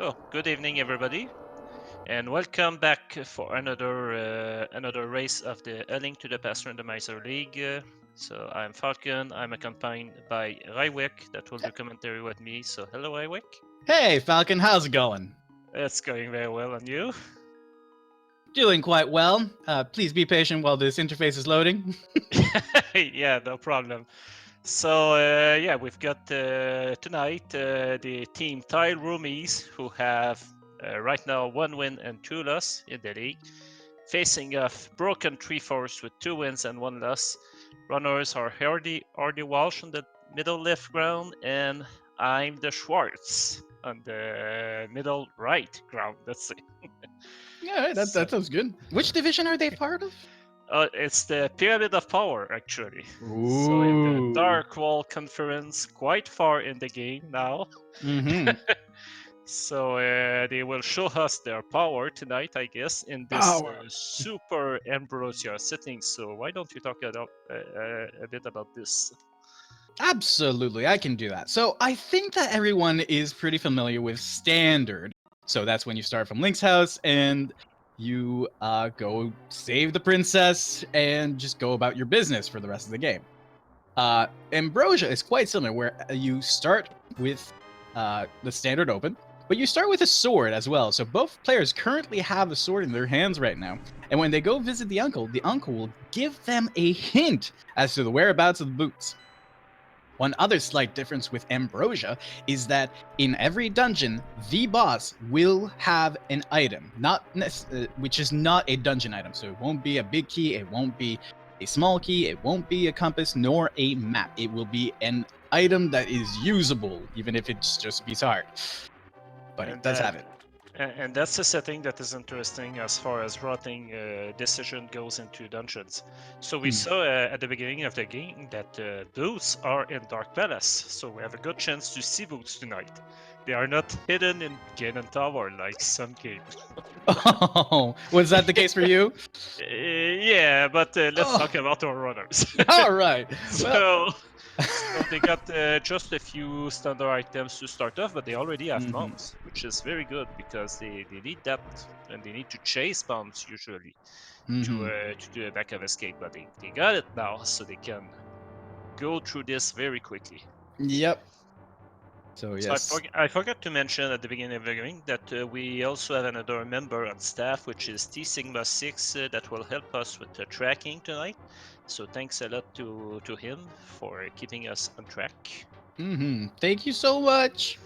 Oh, good evening, everybody, and welcome back for another race of the A Link to the Past Randomizer League. So I'm Falcon. I'm accompanied by Raiwek that will do commentary with me. So hello, Raiwek. Hey, Falcon, how's it going? It's going very well, and you? Doing quite well. Please be patient while this interface is loading. Yeah, no problem. So yeah, we've got tonight the team Tile Roomies who have right now 1 win and 2 loss in the league, facing off Broken Treeforce with 2 wins and 1 loss. Runners are rdwalsh on the middle left ground, and iamtheschwarz on the middle right ground. Let's see. Yeah, that sounds good. Which division are they part of? It's the Pyramid of Power, actually. Ooh. So in the Dark Wall Conference, quite far in the game now. Mm-hmm. So they will show us their power tonight, I guess, in this super Ambrosia setting. So why don't you talk a bit about this? Absolutely, I can do that. So I think that everyone is pretty familiar with Standard. So that's when you start from Link's house and you go save the princess and just go about your business for the rest of the game. Ambrosia is quite similar, where you start with the Standard open, but you start with a sword as well. So both players currently have a sword in their hands right now. And when they go visit the uncle will give them a hint as to the whereabouts of the boots. One other slight difference with Ambrosia is that in every dungeon, the boss will have an item, which is not a dungeon item. So it won't be a big key, it won't be a small key, it won't be a compass, nor a map. It will be an item that is usable, even if it's just a piece of art. But it does have it. And that's a setting that is interesting as far as routing decision goes into dungeons. So we saw at the beginning of the game that boots are in Dark Palace, so we have a good chance to see boots tonight. They are not hidden in Ganon Tower like some games. Oh, was that the case for you? Yeah, but let's talk about our runners. All right. So they got just a few standard items to start off, but they already have bombs, which is very good because they need that and they need to chase bombs usually to do a back of escape. But they got it now, so they can go through this very quickly. Yep. So yes. So I forgot to mention at the beginning of the game that we also have another member on staff, which is T Sigma 6, that will help us with the tracking tonight. So thanks a lot to him for keeping us on track. Thank you so much.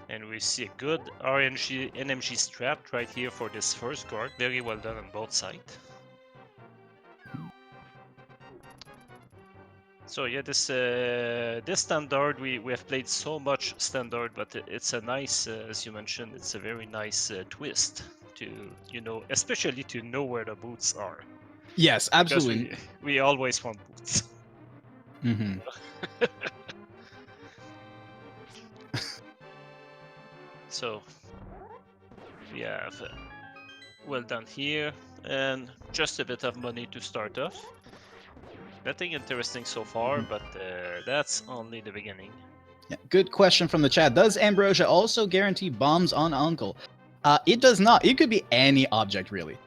And we see a good NMG strap right here for this first guard. Very well done on both sides. So yeah, this standard, we have played so much standard, but it's a nice, as you mentioned, it's a very nice twist to, especially to know where the boots are. Yes, absolutely. Because we always want boots. So we have well done here, and just a bit of money to start off. Nothing interesting so far, but that's only the beginning. Yeah, good question from the chat. Does Ambrosia also guarantee bombs on Uncle? It does not. It could be any object, really.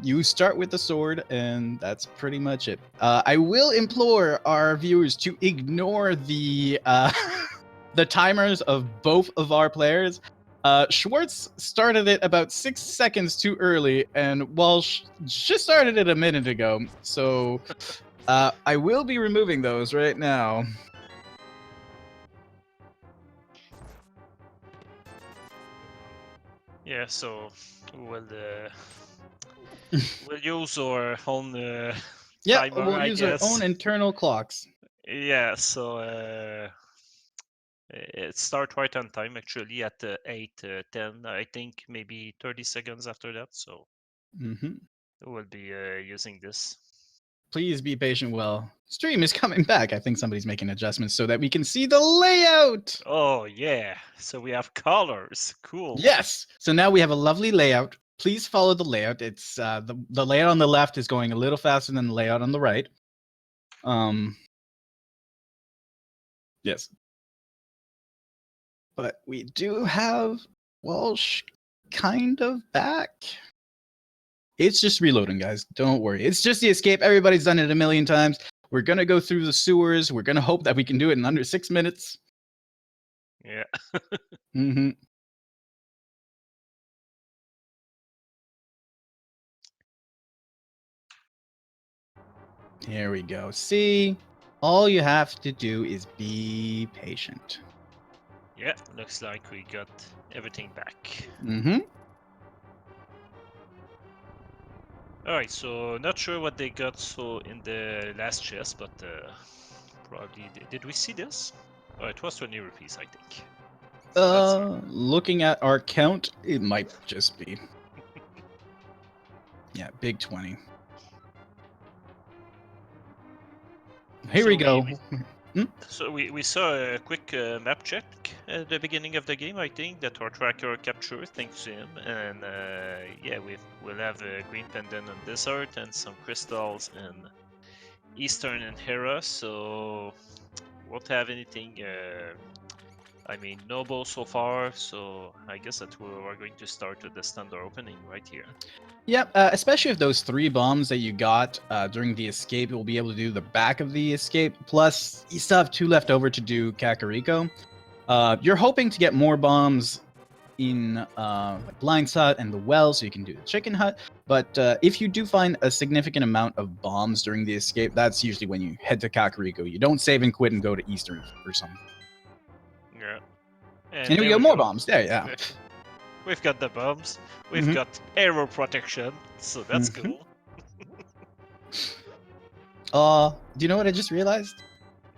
You start with the sword, and that's pretty much it. I will implore our viewers to ignore the the timers of both of our players. Schwartz started it about 6 seconds too early, and Walsh just started it a minute ago. So I will be removing those right now. Yeah, so we'll use our own yeah, timer, we'll use our own internal clocks. Yeah, so it starts right on time, actually, at 8:10. I think maybe 30 seconds after that. So we'll be using this. Please be patient while stream is coming back. I think somebody's making adjustments so that we can see the layout. Oh, yeah. So we have colors. Cool. Yes. So now we have a lovely layout. Please follow the layout. It's the layout on the left is going a little faster than the layout on the right. Yes. but we do have Walsh kind of back. It's just reloading, guys. Don't worry. It's just the escape. Everybody's done it a million times. We're going to go through the sewers. We're going to hope that we can do it in under 6 minutes. Yeah. Mm-hmm. Here we go. See, all you have to do is be patient. Yeah, looks like we got everything back. Mm-hmm. Alright, so not sure what they got so in the last chest, but probably... Did we see this? Oh, it was 20 rupees, I think. So Looking at our count, it might just be. Yeah, big 20. Here we go. So we saw a quick map check at the beginning of the game, I think, that our tracker captured thanks to him. And yeah, we'll have a green pendant on Desert and some crystals in Eastern and Hera, so won't have anything, I mean, noble so far, so I guess that we're going to start with the standard opening right here. Yep, especially if those 3 bombs that you got during the escape, you'll be able to do the back of the escape. Plus, you still have 2 left over to do Kakariko. You're hoping to get more bombs in Blind's Hut and the well, so you can do the Chicken Hut. But if you do find a significant amount of bombs during the escape, that's usually when you head to Kakariko. You don't save and quit and go to Eastern or something. Yeah. And we get more bombs. There, yeah. We've got the bombs. We've got arrow protection, so that's cool. Do you know what I just realized?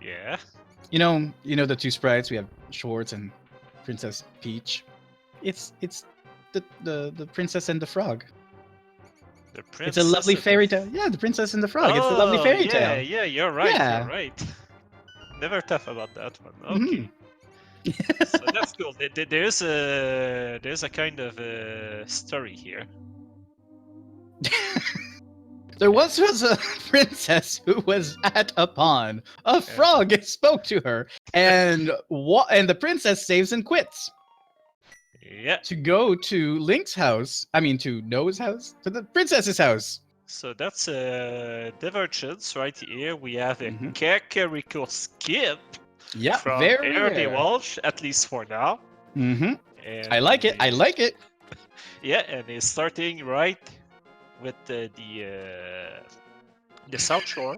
Yeah. You know the 2 sprites. We have Schwartz and Princess Peach. It's the princess and the frog. The princess. It's a lovely fairy tale. Yeah, the princess and the frog. It's a lovely fairy tale. Yeah, you're right. Yeah. You're right. Never thought about that one. Okay. So that's cool. There's a kind of a story here. There was a princess who was at a pond. A frog spoke to her, and the princess saves and quits. Yeah. To go to Link's house. I mean, to Noah's house, to the princess's house. So that's divergence right here. We have a Kakariko skip. Yeah, from very rdwalsh, at least for now. And I like it. I like it. Yeah, and it's starting right with the South Shore.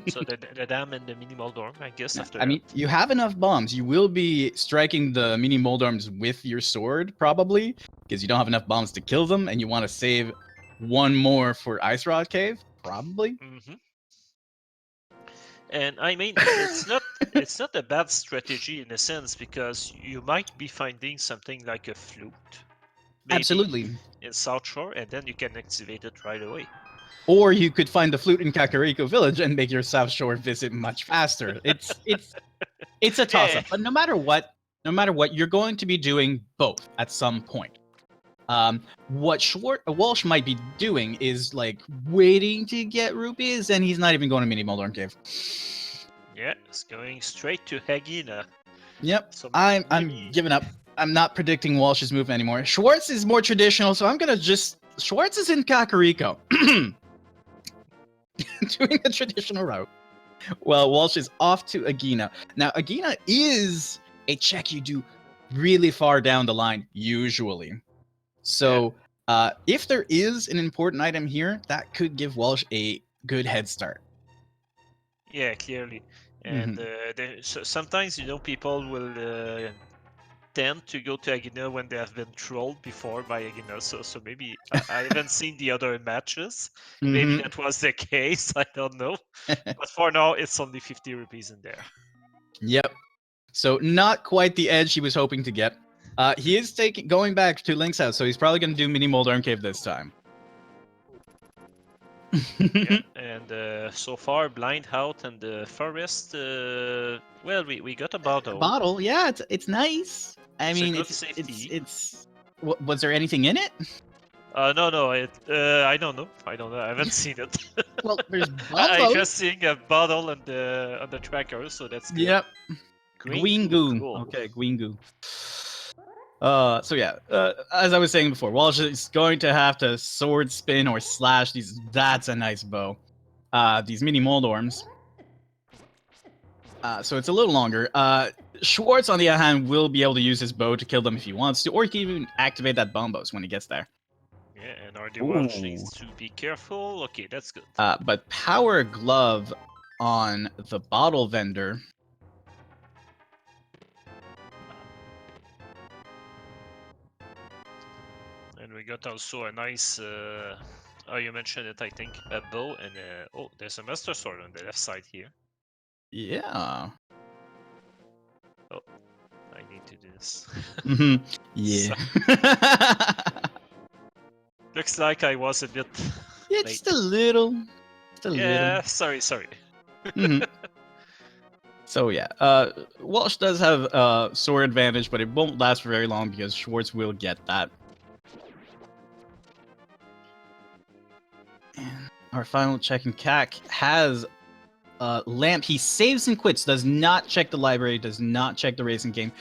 So the dam and the mini Moldorm, I guess. After I mean, you have enough bombs. You will be striking the mini Moldorms with your sword, probably, because you don't have enough bombs to kill them, and you want to save 1 more for Ice Rod Cave, probably. And I mean, it's not a bad strategy in a sense, because you might be finding something like a flute. Absolutely. In South Shore, and then you can activate it right away. Or you could find the flute in Kakariko Village and make your South Shore visit much faster. It's a toss-up. But no matter what, you're going to be doing both at some point. What Walsh might be doing is like waiting to get rupees, and he's not even going to Mini Moldorm Cave. Yeah, it's going straight to Hagina. Yep, so I'm giving up. I'm not predicting Walsh's move anymore. Schwartz is more traditional, so I'm gonna Schwartz is in Kakariko, doing the traditional route. Well, Walsh is off to Agina. Now, Agina is a check you do really far down the line, usually. So, if there is an important item here, that could give Walsh a good head start. Yeah, clearly. And sometimes, people will tend to go to Agina when they have been trolled before by Agina. So maybe I haven't seen the other matches. Maybe that was the case. I don't know. But for now, it's only 50 rupees in there. Yep. So not quite the edge he was hoping to get. He is going back to Link's house, so he's probably going to do Mini Moldorm Cave this time. Yeah, and so far, Blind Out and the Forest, well, we got a bottle. A bottle, yeah, it's nice. I mean, it's was there anything in it? No, I don't know. I haven't seen it. Well, there's I'm just seeing a bottle on the tracker, so that's good. Yep. Green goo. Cool. Okay, green goo. So yeah, as I was saying before, Walsh is going to have to sword spin or slash these. That's a nice bow. These mini Moldorms. So it's a little longer. Schwartz, on the other hand, will be able to use his bow to kill them if he wants to, or he can even activate that bombos when he gets there. Yeah, and rdwalsh needs to be careful. Okay, that's good. But power glove on the bottle vendor. And we got also a nice, oh, you mentioned it, I think, a bow and oh, there's a master sword on the left side here. Yeah. Oh, I need to do this. Yeah. Looks like I was a bit Yeah, just a little. Just a yeah, little. sorry. So yeah, Walsh does have sword advantage, but it won't last for very long because Schwartz will get that. And our final check in CAC has Lamp. He saves and quits, does not check the library, does not check the racing game.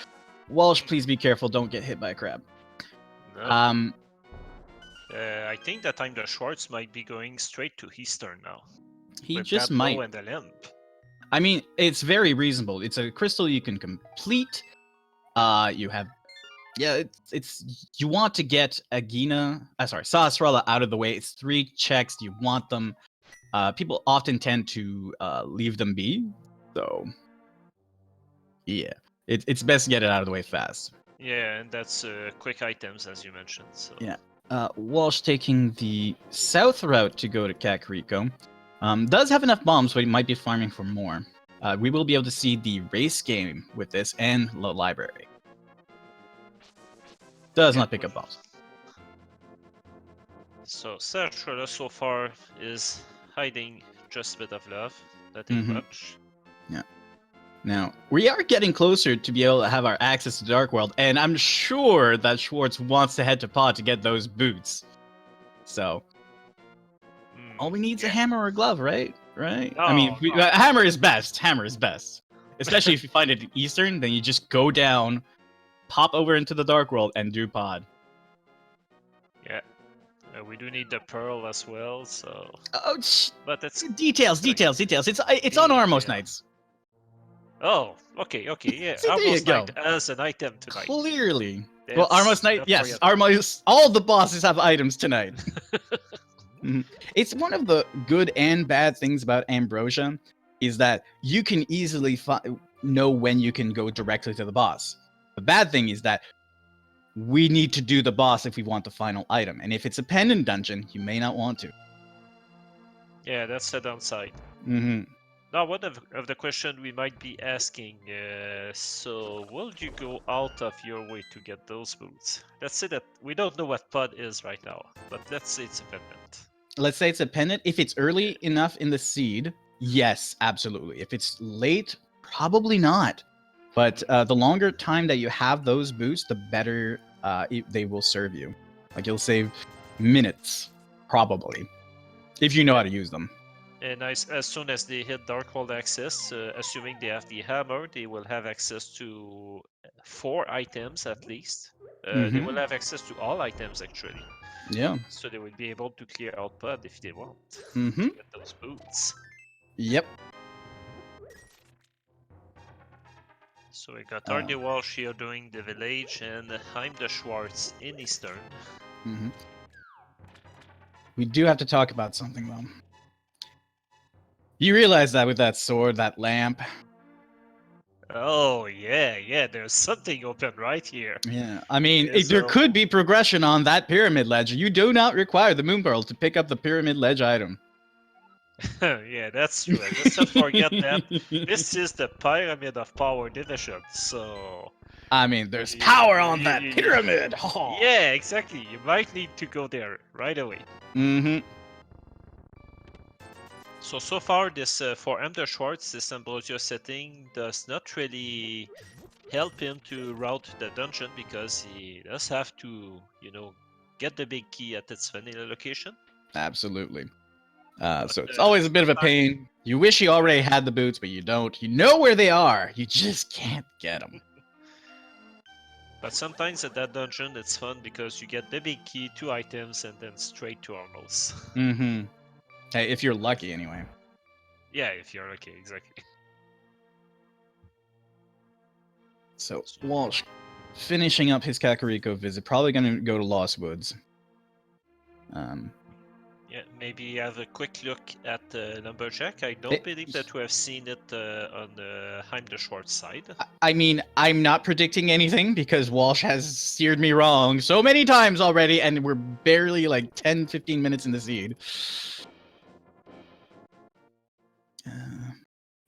Walsh, please be careful, don't get hit by a crab. No. I think that time the Schwartz might be going straight to his turn now. He with just that might. bow and the lamp. I mean, it's very reasonable. It's a crystal you can complete. You have, yeah, it's you want to get Agina, Sahasrara out of the way. It's 3 checks. You want them. People often tend to leave them be. So, yeah, it's best to get it out of the way fast. Yeah, and that's quick items as you mentioned. So. Yeah. Walsh taking the south route to go to Kakariko. Does have enough bombs, but he might be farming for more. We will be able to see the race game with this and the library. Does not pick up bombs. So Sahasrara so far is hiding just a bit of love, nothing much. Yeah. Now, we are getting closer to be able to have our access to Dark World, and I'm sure that Schwartz wants to head to Pod to get those boots. So, all we need is a hammer or a glove, right? Right? No, I mean, no. hammer is best. Hammer is best. Especially if you find it in Eastern, then you just go down, pop over into the Dark World, and do Pod. Yeah. We do need the pearl as well, so... Oh, but it's... Details. It's on Armos Nights. Oh, okay, yeah. See, Armos Night as an item tonight. Clearly. That's well, Armos Night, yes. Armos, all the bosses have items tonight. It's one of the good and bad things about Ambrosia is that you can easily know when you can go directly to the boss. The bad thing is that we need to do the boss if we want the final item. And if it's a pendant dungeon, you may not want to. Yeah, that's the downside. Now, one of the question we might be asking, so will you go out of your way to get those boots? Let's say that we don't know what pod is right now, but let's say it's a pendant. Let's say it's a pendant. If it's early enough in the seed, yes, absolutely. If it's late, probably not. But the longer time that you have those boots, the better they will serve you. Like you'll save minutes, probably, if you know how to use them. And as soon as they hit Dark World access, assuming they have the hammer, they will have access to 4 items at least. They will have access to all items actually. Yeah. So they will be able to clear out pod if they want. Get those boots. Yep. So we got rdwalsh here doing the village, and iamtheschwarz in Eastern. We do have to talk about something though. You realize that with that sword, that lamp. Oh, yeah, there's something open right here. Yeah, I mean, there could be progression on that pyramid ledge. You do not require the moon pearl to pick up the pyramid ledge item. Yeah, that's true. Let's not forget that this is the Pyramid of Power division, so... I mean, there's power on that pyramid! Yeah, exactly. You might need to go there right away. So far, this for iamtheschwarz, this Ambrosia setting does not really help him to route the dungeon because he does have to, get the big key at its vanilla location. Absolutely. So it's always a bit of a pain. You wish you already had the boots, but you don't. You know where they are. You just can't get them. But sometimes at that dungeon, it's fun because you get the big key, 2 items, and then straight to Arnold's. Mm-hmm. Hey, if you're lucky, anyway. Yeah, if you're lucky, exactly. So Walsh, finishing up his Kakariko visit, probably going to go to Lost Woods. Yeah, maybe have a quick look at the Lumberjack. I don't believe that we have seen it on the iamtheschwarz side. I mean, I'm not predicting anything because Walsh has steered me wrong so many times already, and we're barely like 10-15 minutes in the seed.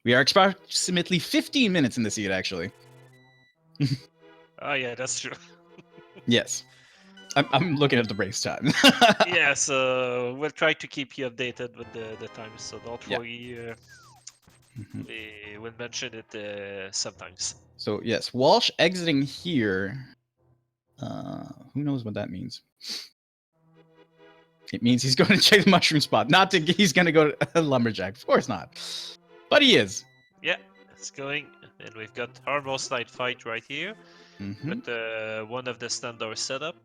We are approximately 15 minutes in the seed, actually. Oh, yeah, that's true. Yes. I'm looking at the race time. Yeah, so we'll try to keep you updated with the times, so don't worry. We will mention it sometimes. So, yes, Walsh exiting here. Who knows what that means? It means he's going to check the mushroom spot. Not to he's going to go to Lumberjack. Of course not. But he is. Yeah, it's going. And we've got Harmless Night Fight right here. With one of the standard setup.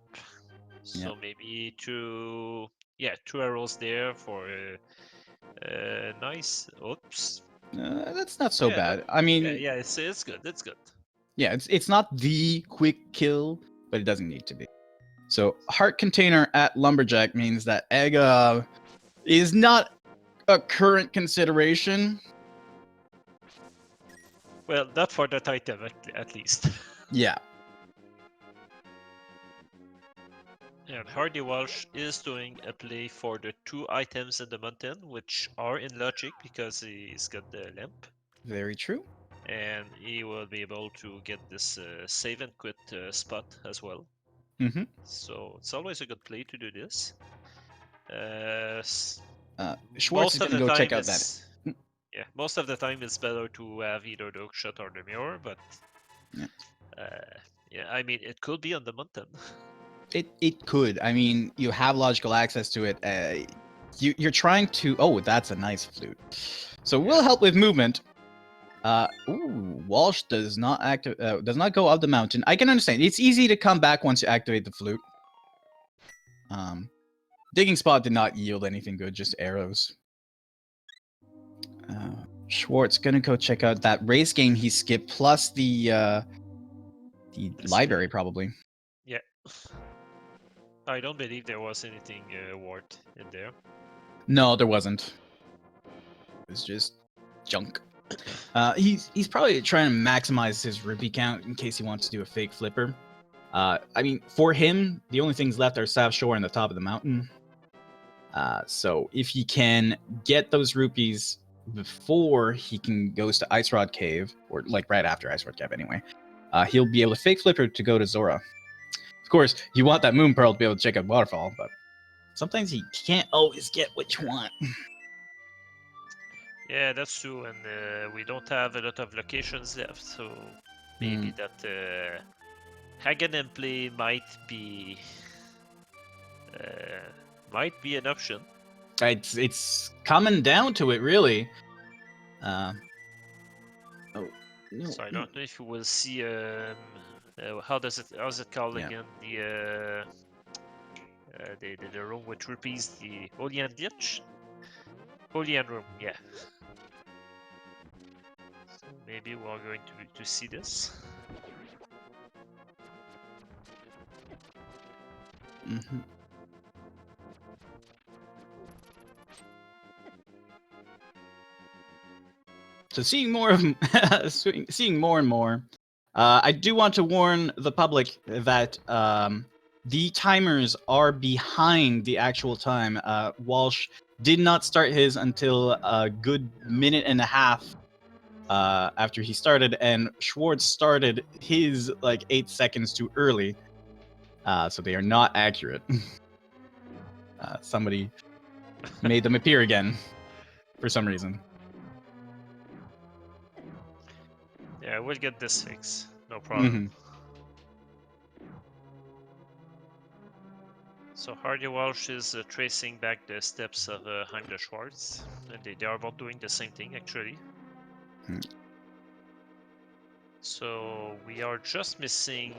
So maybe 2 arrows there for nice. Oops. That's not so bad. I mean, yeah, it's good. It's good. Yeah, it's not the quick kill, but it doesn't need to be. So heart container at Lumberjack means that egg is not a current consideration. Well, not for that item at least. Yeah. And rdwalsh is doing a play for the 2 items in the mountain, which are in logic because he's got the lamp. Very true. And he will be able to get this save and quit spot as well. So it's always a good play to do this. Schwartz is going to go check out that. Yeah, most of the time it's better to have either the hookshot or the mirror, but yeah, I mean, it could be on the mountain. It could. I mean, you have logical access to it. You're trying to. Oh, that's a nice flute. So we'll help with movement. Walsh does not go up the mountain. I can understand. It's easy to come back once you activate the flute. Digging spot did not yield anything good, just arrows. Schwartz gonna go check out that race game he skipped, plus the library probably. Yeah. I don't believe there was anything worth in there. No, there wasn't. It was just junk. He's probably trying to maximize his rupee count in case he wants to do a fake flipper. I mean, for him, the only things left are South Shore and the top of the mountain. So if he can get those rupees before he can goes to Ice Rod Cave, or like right after Ice Rod Cave anyway, he'll be able to fake flipper to go to Zora. Of course, you want that Moon Pearl to be able to check out Waterfall, but sometimes you can't always get what you want. Yeah, that's true, and we don't have a lot of locations left, so maybe that Hagen and play might be an option. It's coming down to it, really. Oh, no. So I don't know if you will see how's it called again? The room with rupees, the Olean Ditch? Olean room, yeah. So maybe we're going to see this. So seeing more of seeing more and more, I do want to warn the public that the timers are behind the actual time. Walsh did not start his until a good minute and a half after he started, and Schwartz started his like 8 seconds too early. So they are not accurate. Somebody made them appear again for some reason. Yeah, we'll get this fixed. No problem. So rdwalsh is tracing back the steps of iamtheschwarz, and they are both doing the same thing actually. So we are just missing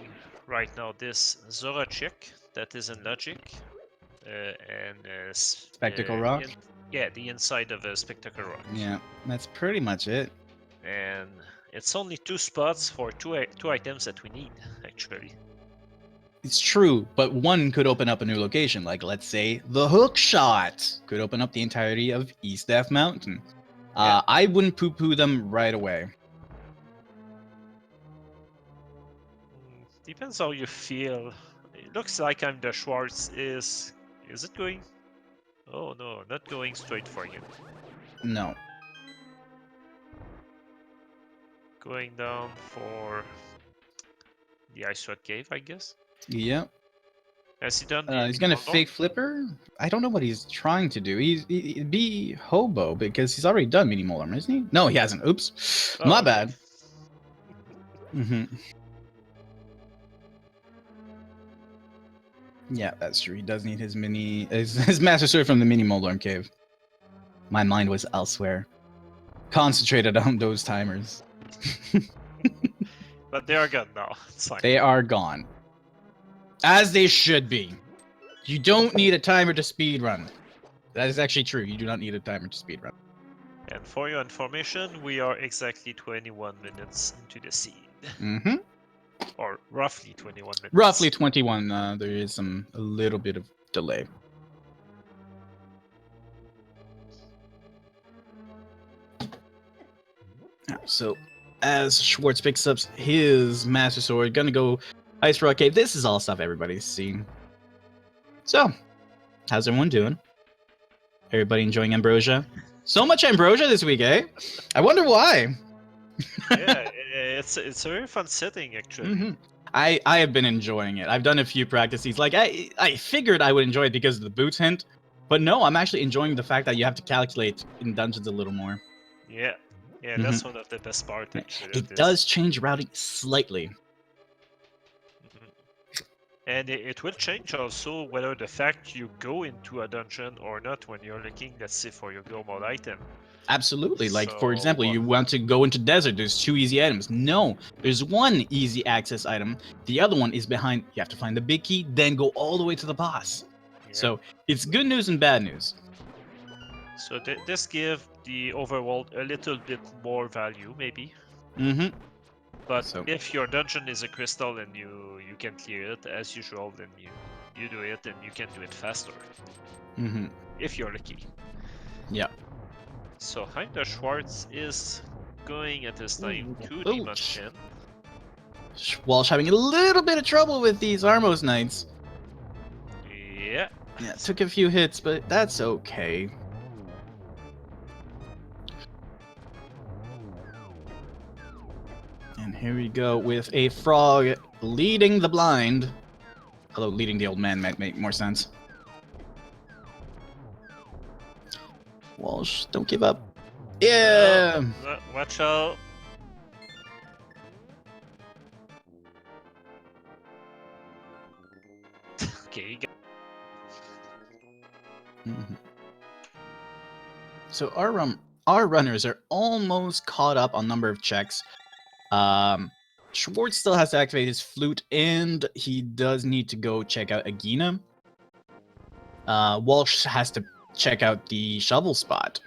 right now this Zora check that is in logic, and Spectacle Rock? yeah, the inside of a Spectacle Rock. Yeah, that's pretty much it. And it's only 2 spots for two items that we need, actually. It's true, but one could open up a new location, like let's say the hook shot could open up the entirety of East Death Mountain. Yeah. I wouldn't poo-poo them right away. Depends how you feel. It looks like iamtheschwarz is... Is it going? Oh no, not going straight for you. No. Going down for the Ice Rock Cave, I guess. Yep. Has he done? He's gonna fake flipper. I don't know what he's trying to do. He'd be hobo because he's already done mini molar, isn't he? No, he hasn't. Oops, Oh, my okay. bad. Yeah, that's true. He does need his his master sword from the mini molar cave. My mind was elsewhere, concentrated on those timers. But they are gone now. It's fine. They are gone. As they should be. You don't need a timer to speedrun. That is actually true. You do not need a timer to speedrun. And for your information, we are exactly 21 minutes into the seed. Mm-hmm. Or roughly 21 minutes. Roughly 21. There is a little bit of delay. So, as Schwartz picks up his Master Sword, gonna go Ice Rock Cave. This is all stuff everybody's seen. So, how's everyone doing? Everybody enjoying Ambrosia? So much Ambrosia this week, eh? I wonder why. Yeah, it's a very fun setting, actually. Mm-hmm. I have been enjoying it. I've done a few practices. Like, I figured I would enjoy it because of the boots hint. But no, I'm actually enjoying the fact that you have to calculate in dungeons a little more. Yeah. Yeah, that's one of the best parts, actually. It does change routing slightly. And it will change also whether the fact you go into a dungeon or not when you're looking, let's say, for your go mode item. Absolutely. Like, So, for example, you want to go into desert. There's 2 easy items. No, there's 1 easy access item. The other one is behind. You have to find the big key, then go all the way to the boss. Yeah. So it's good news and bad news. So this gives the overworld a little bit more value, maybe. Mm-hmm. But So- if your dungeon is a crystal and you can clear it as usual, then you do it and you can do it faster. Mm-hmm. If you're lucky. Yeah. So iamtheschwarz is going at this time to Oh. the Munchkin. Walsh having a little bit of trouble with these Armos Knights. Yeah. Yeah, took a few hits, but that's okay. And here we go with a frog leading the blind. Although leading the old man might make more sense. Walsh, don't give up. Yeah! Watch out. Okay, Mhm. So our runners are almost caught up on number of checks. Schwartz still has to activate his flute, and he does need to go check out Agina. Walsh has to check out the shovel spot.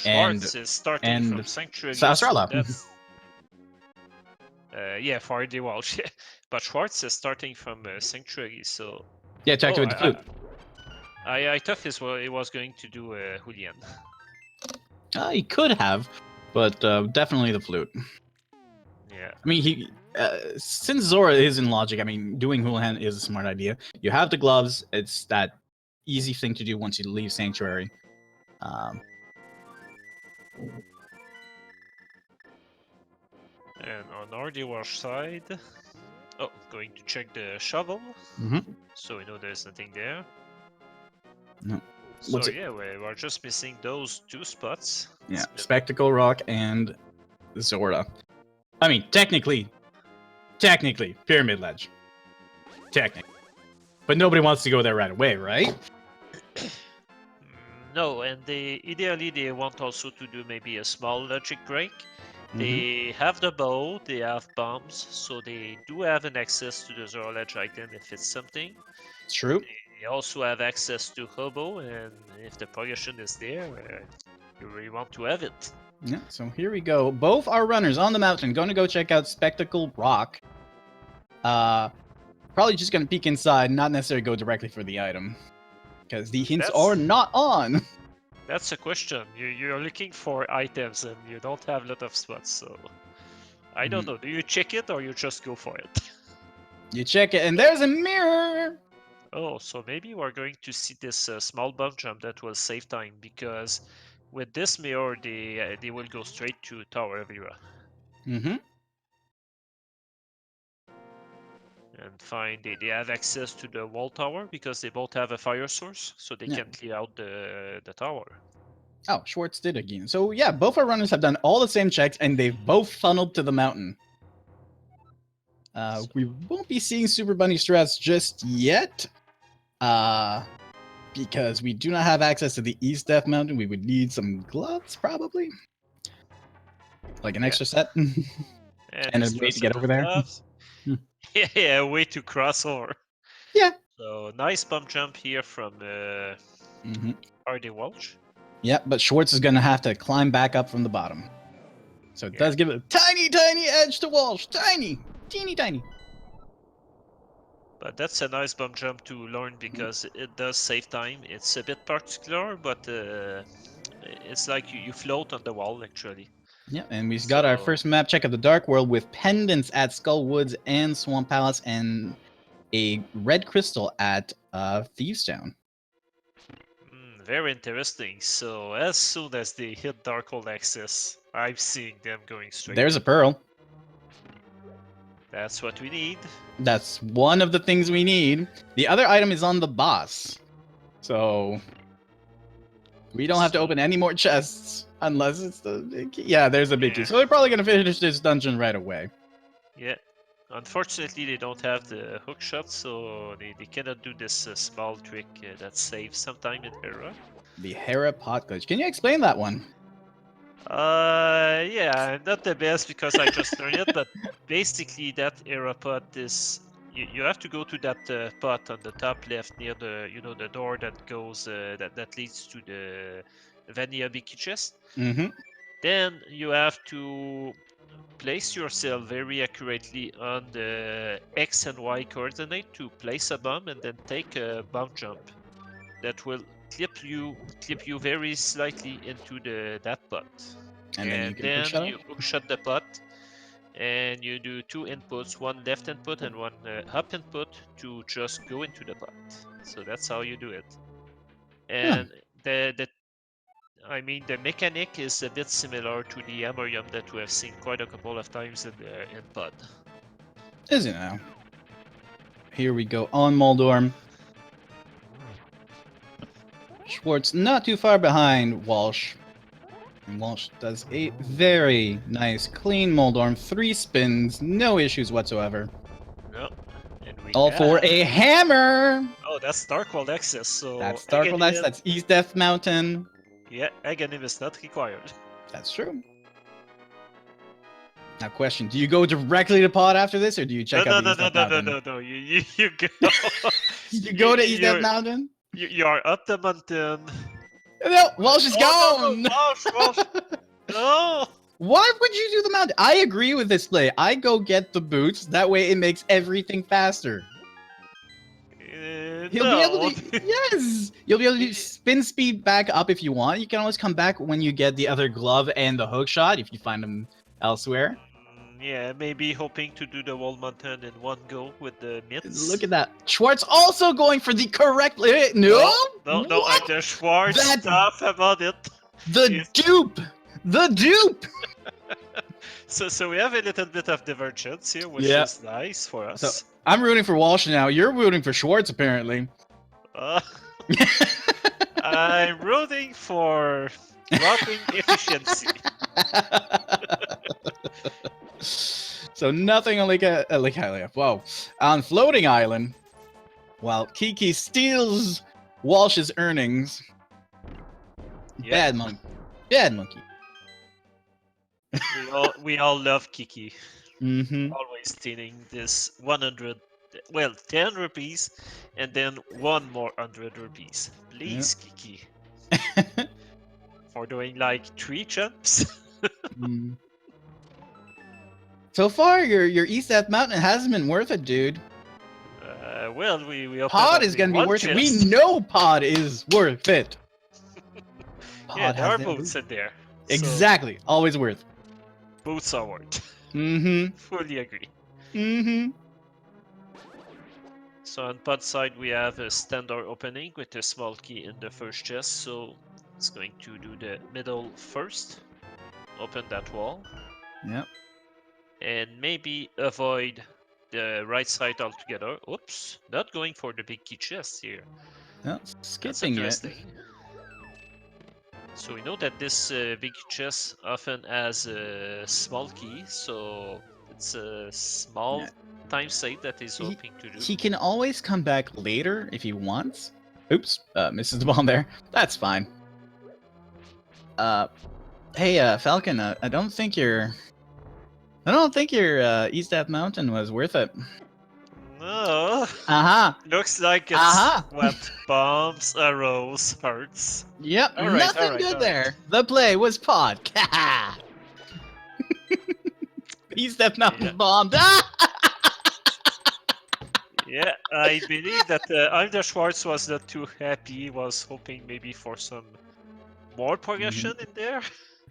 and Schwartz is starting from Sanctuary. Sarasrala. That's, yeah, for rdwalsh. But Schwartz is starting from Sanctuary, so Yeah, to activate the flute. I thought he was going to do Julian. He could have, but definitely the flute. Yeah. I mean, since Zora is in logic, I mean, doing Houlihan is a smart idea. You have the gloves. It's that easy thing to do once you leave Sanctuary. And on rdwalsh side, going to check the shovel. Mhm. So we know there's nothing there. No. So What's it- yeah, we're just missing those 2 spots. Yeah, It's been- Spectacle Rock and Zora. I mean, technically, Pyramid Ledge. Technically. But nobody wants to go there right away, right? No, and ideally they want also to do maybe a small logic break. They have the bow, they have bombs, so they do have an access to the Zero Ledge item if it's something. It's true. They also have access to Hobo, and if the progression is there, you really want to have it. Yeah, so here we go. Both our runners on the mountain going to go check out Spectacle Rock. Probably just going to peek inside, not necessarily go directly for the item. Because the hints are not on. That's a question. You're looking for items and you don't have a lot of spots, so I don't know. Do you check it or you just go for it? You check it, and there's a mirror! Oh, so maybe we're going to see this small bump jump that will save time, because with this mirror, they will go straight to Tower of Era. And find they have access to the wall tower because they both have a fire source, so they can clear out the tower. Oh, Schwartz did again. So yeah, both our runners have done all the same checks, and they've both funneled to the mountain. We won't be seeing Super Bunny strats just yet, because we do not have access to the East Death Mountain. We would need some gloves, probably, like an extra set, and a way to get over there. Yeah, a way to cross over. Yeah. So nice bump jump here from rdwalsh. Yeah, but Schwartz is gonna have to climb back up from the bottom. So it does give it a tiny, tiny edge to Walsh. Tiny, teeny, tiny. But that's a nice bump jump to learn because it does save time. It's a bit particular, but it's like you float on the wall actually. Yeah, and we've got our first map check of the Dark World with pendants at Skull Woods and Swamp Palace, and a red crystal at Thieves Town. Very interesting. So as soon as they hit Darkhold access, I'm seeing them going straight. There's a pearl. That's what we need. That's one of the things we need. The other item is on the boss. So we don't have to open any more chests unless it's the big key. Yeah, there's a big key. So they're probably going to finish this dungeon right away. Yeah. Unfortunately, they don't have the hook shot, so they cannot do this small trick that saves some time in Hera. The Hera pot glitch. Can you explain that one? Yeah, not the best because I just learned it, but basically that Hera pot is... You have to go to that pot on the top left near the, the door that goes, that leads to the Vanilla Biki chest. Then you have to place yourself very accurately on the X and Y coordinate to place a bomb, and then take a bomb jump that will clip you very slightly into that pot. And then you hookshot the pot, and you do two inputs, one left input and one up input to just go into the pot. So that's how you do it. And the mechanic is a bit similar to the Amorium that we have seen quite a couple of times in Pod. Is it now? Here we go on Moldorm. Schwartz not too far behind Walsh. And Walsh does a very nice, clean Moldorm. 3 spins, no issues whatsoever. No. And all for a hammer! Oh, that's Darkhold access, so... That's Darkhold access, that's East Death Mountain. Yeah, Aghanim is not required. That's true. Now, question: do you go directly to Pod after this, or do you check out the East Death Mountain? No. You go. You go to East Death Mountain. You are up the mountain. No, Walsh is gone. No, Walsh. No. Why would you do the mountain? I agree with this play. I go get the boots. That way, it makes everything faster. He'll be able to. Yes, you'll be able to spin speed back up if you want. You can always come back when you get the other glove and the hook shot if you find them elsewhere. Yeah, maybe hoping to do the wall mountain in one go with the mitts. Look at that. Schwartz also going for the correct... No, the Schwartz stuff about it. The dupe! The dupe! So we have a little bit of divergence here, which is nice for us. So I'm rooting for Walsh now. You're rooting for Schwartz, apparently. I'm rooting for dropping efficiency. So nothing on Lake Hylia. Whoa. On Floating Island, while Kiki steals Walsh's earnings. Yeah. Bad monkey. Bad monkey. We all love Kiki. Mm-hmm. Always stealing this 100, well, 10 rupees, and then one more 100 rupees. Please, Kiki. For doing like 3 jumps. Mm. So far, your East F Mountain hasn't been worth it, dude. Well, we opened Pod is only gonna be one worth it. We chest. know Pod is worth it. Yeah, Pod there are has boots in there. So Exactly. Always worth. boots are worth. Mm-hmm. Fully agree. Mm-hmm. So on pod side we have a standard opening with a small key in the first chest, so it's going to do the middle first. Open that wall. Yep. And maybe avoid the right side altogether. Oops, not going for the big key chest here. Well, That's skipping it. interesting. So we know that this big chest often has a small key, so it's a small Yeah. time save that he's hoping to do. He can always come back later if he wants. Oops, misses the bomb there. That's fine. Hey, Falcon, I don't think your East F Mountain was worth it. No. Aha. Looks like it's what bombs, arrows, hurts. Yep, All right, nothing all right, good all there. right. The play was Pod. East F Mountain bombed. Yeah, I believe that iamtheschwarz was not too happy. Was hoping maybe for some more progression in there.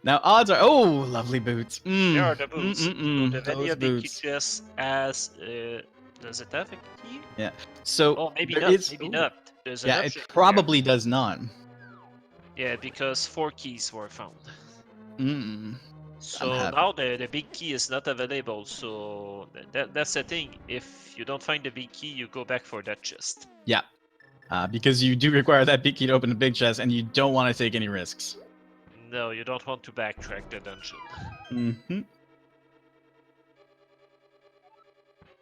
Now odds are, oh, lovely boots. There are the boots. So the Those vanilla big key boots. chest has. Does it have a key? Yeah. So Oh, maybe there not. is- Maybe ooh. not. There's an Yeah, option it here. probably does not. Yeah, because 4 keys were found. Mm. So happy. now the big key is not available. So that's the thing. If you don't find the big key, you go back for that chest. Yeah. Because you do require that big key to open the big chest, and you don't want to take any risks. No, you don't want to backtrack the dungeon. Mm-hmm.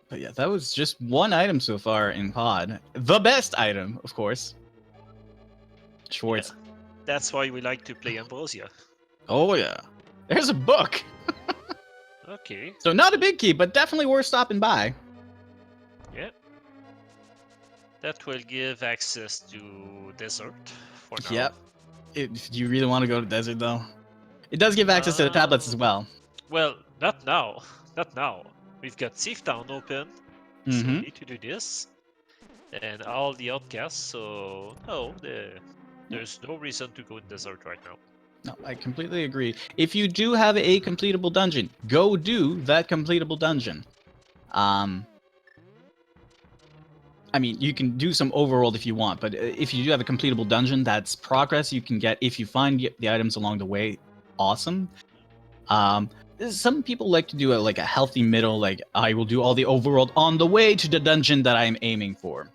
But yeah, that was just one item so far in Pod. The best item, of course. Schwartz. Yeah. That's why we like to play Ambrosia. Oh yeah. There's a book. Okay. So not a big key, but definitely worth stopping by. Yeah. That will give access to desert for now. Yep. If you really want to go to desert though. It does give access to the tablets as well. Well, not now. Not now. We've got Thief Town open, so we need to do this. And all the outcasts, so no, there's no reason to go in desert right now. No, I completely agree. If you do have a completable dungeon, go do that completable dungeon. I mean, you can do some overworld if you want, but if you do have a completable dungeon, that's progress you can get if you find the items along the way. Awesome. Some people like to do a healthy middle, like I will do all the overworld on the way to the dungeon that I'm aiming for.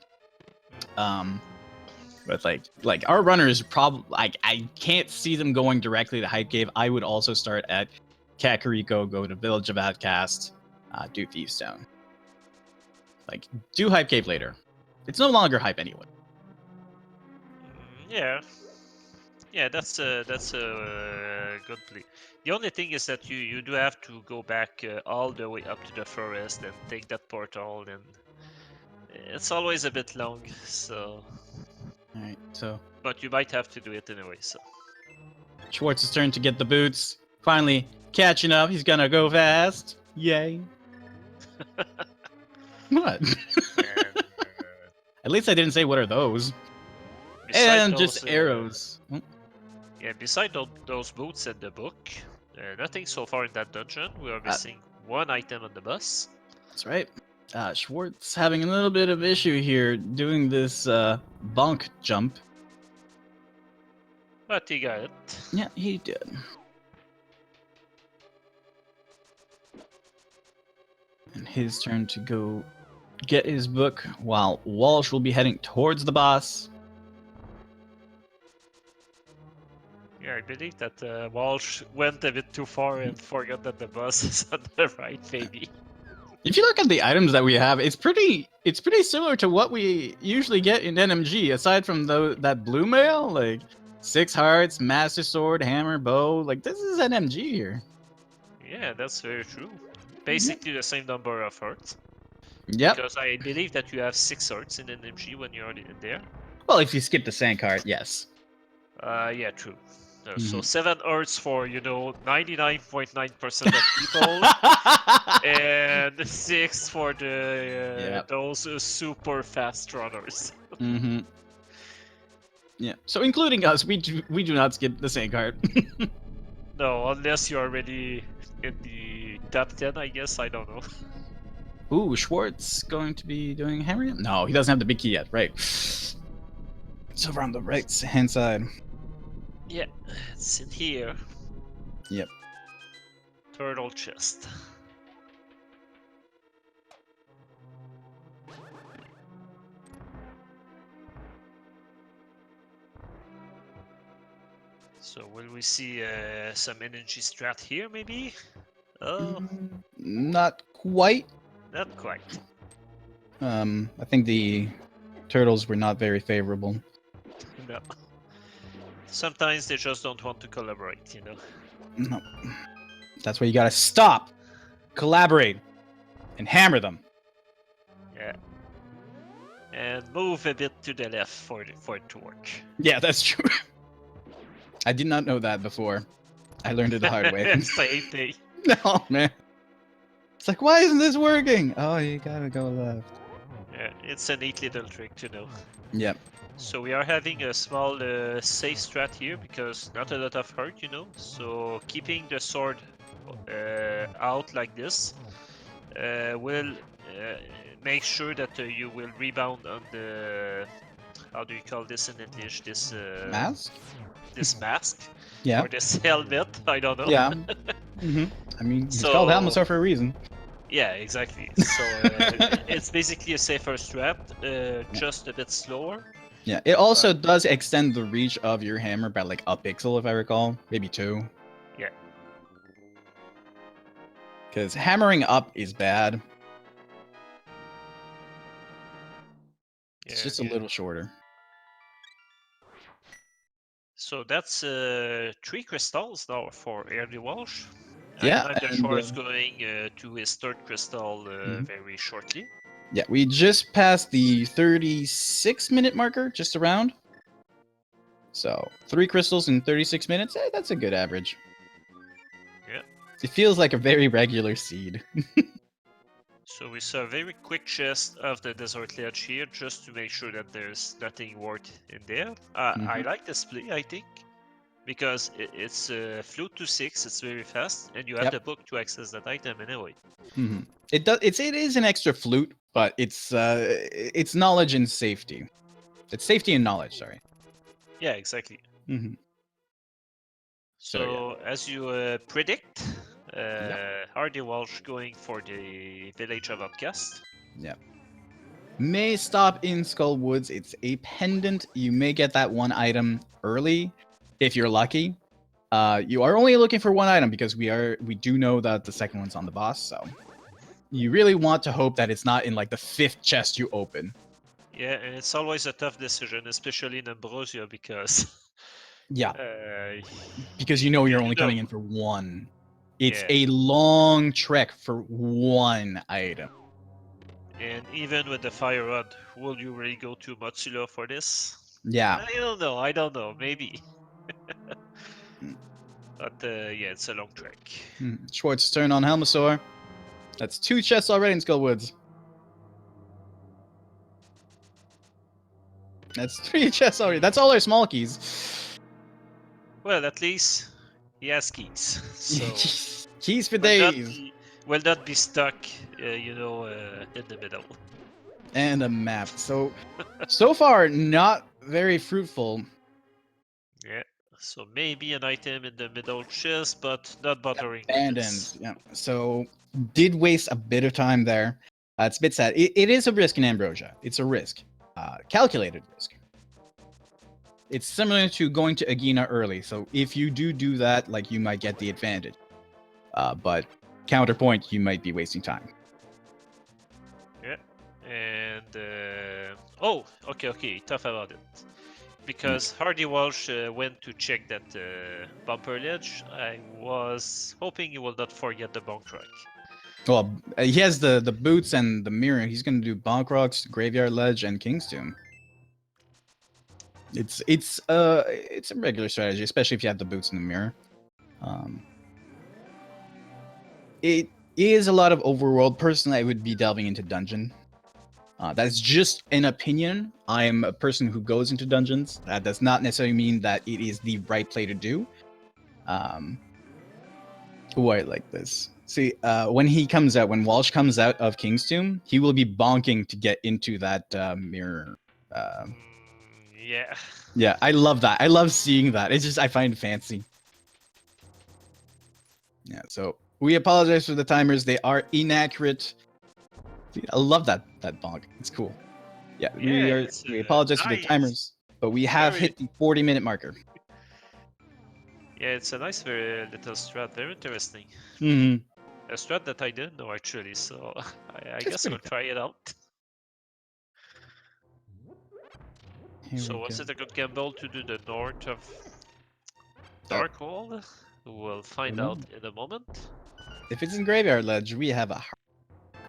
But like our runners probably I can't see them going directly to Hype Cave. I would also start at Kakariko, go to Village of Outcast, do Thieves Stone. Like do Hype Cave later. It's no longer hype anyway. Yeah. Yeah, that's a good play. The only thing is that you do have to go back all the way up to the forest and take that portal, and it's always a bit long. So. All right, so. But you might have to do it anyway. So. Schwartz's turn to get the boots. Finally catching up. He's gonna go fast. Yay. What? At least I didn't say what are those. And those, just arrows. Yeah, beside those boots and the book, nothing so far in that dungeon. We are missing one item on the bus. That's right. Schwartz having a little bit of issue here doing this bonk jump. But he got it. Yeah, he did. And his turn to go get his book, while Walsh will be heading towards the boss. Yeah, I believe that Walsh went a bit too far and forgot that the boss is on the right, maybe. If you look at the items that we have, it's pretty similar to what we usually get in NMG. Aside from that blue mail, like 6 hearts, master sword, hammer, bow. Like this is NMG here. Yeah, that's very true. Basically the same number of hearts. Yep. Because I believe that you have 6 hearts in NMG when you're in there. Well, if you skip the sand cart, yes. Yeah, true. So 7 hearts for 99.9% of people, and 6 for the those super fast runners. Mm-hmm. Yeah. So including us, we do not skip the sand cart. No, unless you're already in the top 10, I guess. I don't know. Ooh, Schwartz going to be doing hammering? No, he doesn't have the big key yet. Right. It's over on the right hand side. Yeah, it's in here. Yep. Turtle chest. So will we see some energy strat here, maybe? Oh, Not quite. not quite. I think the turtles were not very favorable. No. Sometimes they just don't want to collaborate, No. That's why you gotta stop, collaborate, and hammer them. Yeah. And move a bit to the left for it to work. Yeah, that's true. I did not know that before. I learned it the hard way. Same thing. No, man. It's like, why isn't this working? Oh, you gotta go left. Yeah, it's a neat little trick to know. Yep. So we are having a small safe strat here because not a lot of hurt, So keeping the sword out like this will make sure that you will rebound on the, how do you call this in English? This Mask? This mask? Yeah. Or this helmet? I don't know. Yeah. I mean, it's called helmets for a reason. Yeah, exactly. So it's basically a safer strat, just a bit slower. Yeah, it also does extend the reach of your hammer by like a pixel, if I recall. Maybe 2. Yeah. Because hammering up is bad. It's just a little shorter. So that's 3 crystals now for rdwalsh. Yeah. iamtheschwarz going to his 3rd crystal very shortly. Yeah, we just passed the 36-minute marker, just around. So 3 crystals in 36 minutes. That's a good average. Yeah. It feels like a very regular seed. So we saw a very quick chest of the desert ledge here, just to make sure that there's nothing worth in there. I like this play, I think, because it's flute to 6. It's very fast, and you have the book to access that item anyway. It is an extra flute, but it's knowledge and safety. It's safety and knowledge. Sorry. Yeah, exactly. So as you predict, rdwalsh going for the village of outcast. Yeah. May stop in Skull Woods. It's a pendant. You may get that one item early if you're lucky. You are only looking for one item because we do know that the second one's on the boss, so you really want to hope that it's not in like the 5th chest you open. Yeah, and it's always a tough decision, especially in Ambrosia, because because you're only coming in for one. It's a long trek for one item. And even with the fire rod, will you really go to Motsula for this? Yeah. I don't know. Maybe. But yeah, it's a long trek. Schwartz turn on Helmasaur. That's 2 chests already in Skull Woods. That's 3 chests already. That's all our small keys. Well, at least he has keys. So keys for days. Will not be stuck, in the middle. And a map. So far, not very fruitful. Yeah. So maybe an item in the middle chest, but not bothering. Abandoned. Yeah. So did waste a bit of time there. It's a bit sad. It is a risk in Ambrosia. It's a risk. Calculated risk. It's similar to going to Agina early. So if you do that, like you might get the advantage. But counterpoint, you might be wasting time. Yeah. And oh, okay, tough about it. Because rdwalsh went to check that bumper ledge, I was hoping he will not forget the bunk rock. Well, he has the boots and the mirror. He's gonna do Bonk Rocks, Graveyard Ledge, and King's Tomb. It's a regular strategy, especially if you have the boots and the mirror. It is a lot of overworld. Personally, I would be delving into dungeon. That's just an opinion. I am a person who goes into dungeons. That does not necessarily mean that it is the right play to do. I like this. See, when Walsh comes out of King's Tomb, he will be bonking to get into that mirror. Yeah. Yeah, I love that. I love seeing that. It's just, I find it fancy. Yeah, so we apologize for the timers. They are inaccurate. I love that bonk. It's cool. Yeah, we apologize for the timers, but we have hit the 40-minute marker. Yeah, it's a nice little strat. Very interesting. Mm-hmm. A strat that I didn't know actually, so I guess I'll try it out. So was it a good gamble to do the north of Darkhold? We'll find out in a moment. If it's in Graveyard Ledge, we have a heart.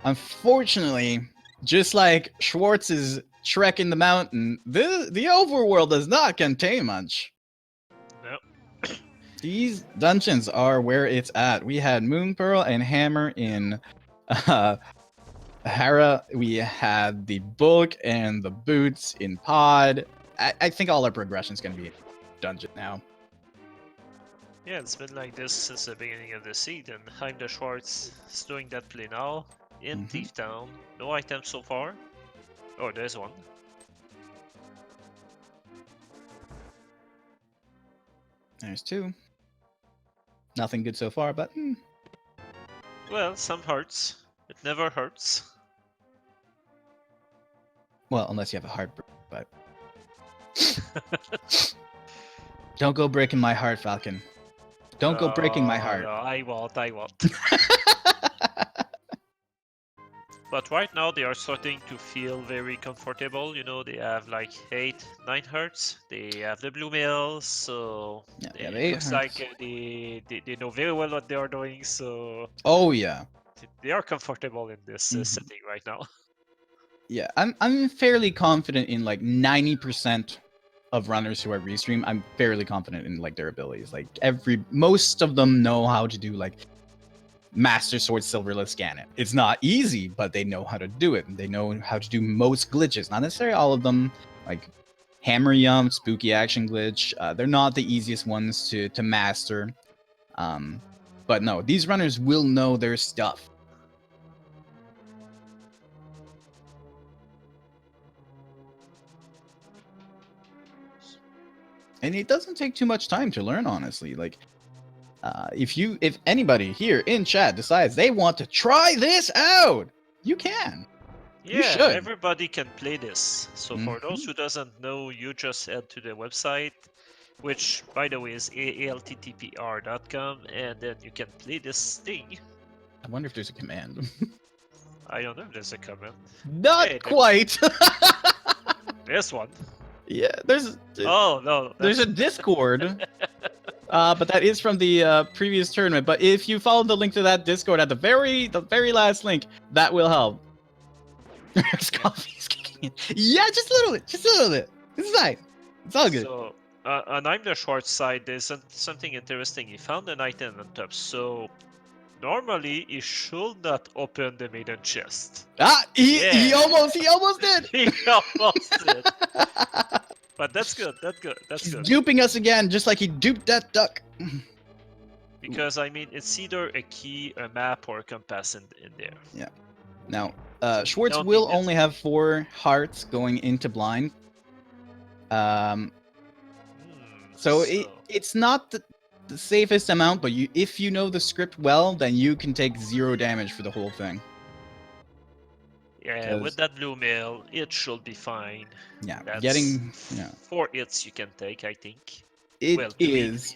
Unfortunately, just like Schwartz's Trek in the Mountain, the overworld does not contain much. No. These dungeons are where it's at. We had Moon Pearl and Hammer in Hera. We had the book and the boots in Pod. I think all our progression is going to be dungeon now. Yeah, it's been like this since the beginning of the season. iamtheschwarz is doing that play now. In Thief Town. No items so far. Oh, there's one. There's two. Nothing good so far, but... Well, some hurts. It never hurts. Well, unless you have a heart, but... Don't go breaking my heart, Falcon. Don't go breaking my heart. No, I won't. But right now they are starting to feel very comfortable. You know, they have like 8-9 hertz. They have the blue mail, so yeah, it looks like they know very well what they are doing. So yeah, they are comfortable in this setting right now. Yeah, I'm fairly confident in like 90% of runners who I restream. I'm fairly confident in like their abilities. Like most of them know how to do like Master Sword Silverless Scan it. It's not easy, but they know how to do it. They know how to do most glitches. Not necessarily all of them. Like Hammer Yum, Spooky Action Glitch. They're not the easiest ones to master. But no, these runners will know their stuff. And it doesn't take too much time to learn, honestly. Like, if anybody here in chat decides they want to try this out, you can. Yeah, you should. Everybody can play this. So for those who doesn't know, you just head to the website, which by the way is ALTTPR.com, and then you can play this thing. I wonder if there's a command. I don't know if there's a command. Not quite. There's one. Yeah, there's. Oh no. There's a Discord. But that is from the previous tournament. But if you follow the link to that Discord at the very last link, that will help. Coffee's kicking in. Yeah, just a little bit. It's fine. It's all good. So, on iamtheschwarz side, there's something interesting. He found an item on top. So, normally he should not open the maiden chest. He almost did. He almost did. But that's good. He's good. Duping us again, just like he duped that duck. Because I mean, it's either a key, a map, or a compass in there. Yeah. Now, Schwartz will only have 4 hearts going into blind. So it's not the safest amount, but if you know the script well, then you can take 0 damage for the whole thing. Yeah, with that blue mail, it should be fine. Yeah, that's getting 4 hits you can take, I think. It is.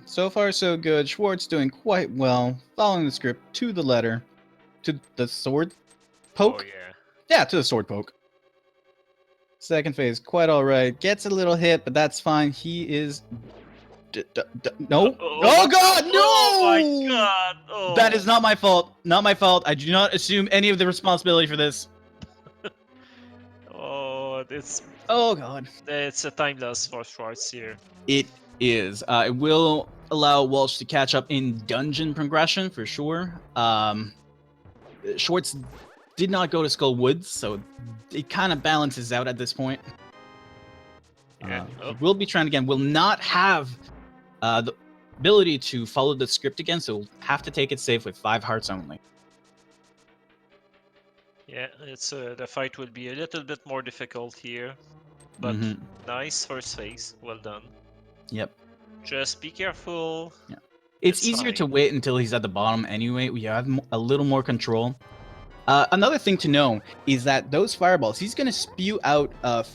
So far, so good. Schwartz doing quite well, following the script to the letter. to the sword poke. Oh yeah. Yeah, to the sword poke. Second phase, quite all right. Gets a little hit, but that's fine. He is. No. Oh God, no! Oh my God! Oh. That is not my fault. Not my fault. I do not assume any of the responsibility for this. Oh, Oh God. it's a time loss for Schwarz here. It is. It will allow Walsh to catch up in dungeon progression for sure. Schwartz did not go to Skull Woods, so it kind of balances out at this point. Yeah. He will be trying again. Will not have the ability to follow the script again, so we'll have to take it safe with 5 hearts only. Yeah, it's the fight will be a little bit more difficult here, but nice first phase. Well done. Yep. Just be careful. Yeah. It's easier fine. to wait until he's at the bottom anyway. We have a little more control. Another thing to know is that those fireballs, he's going to spew out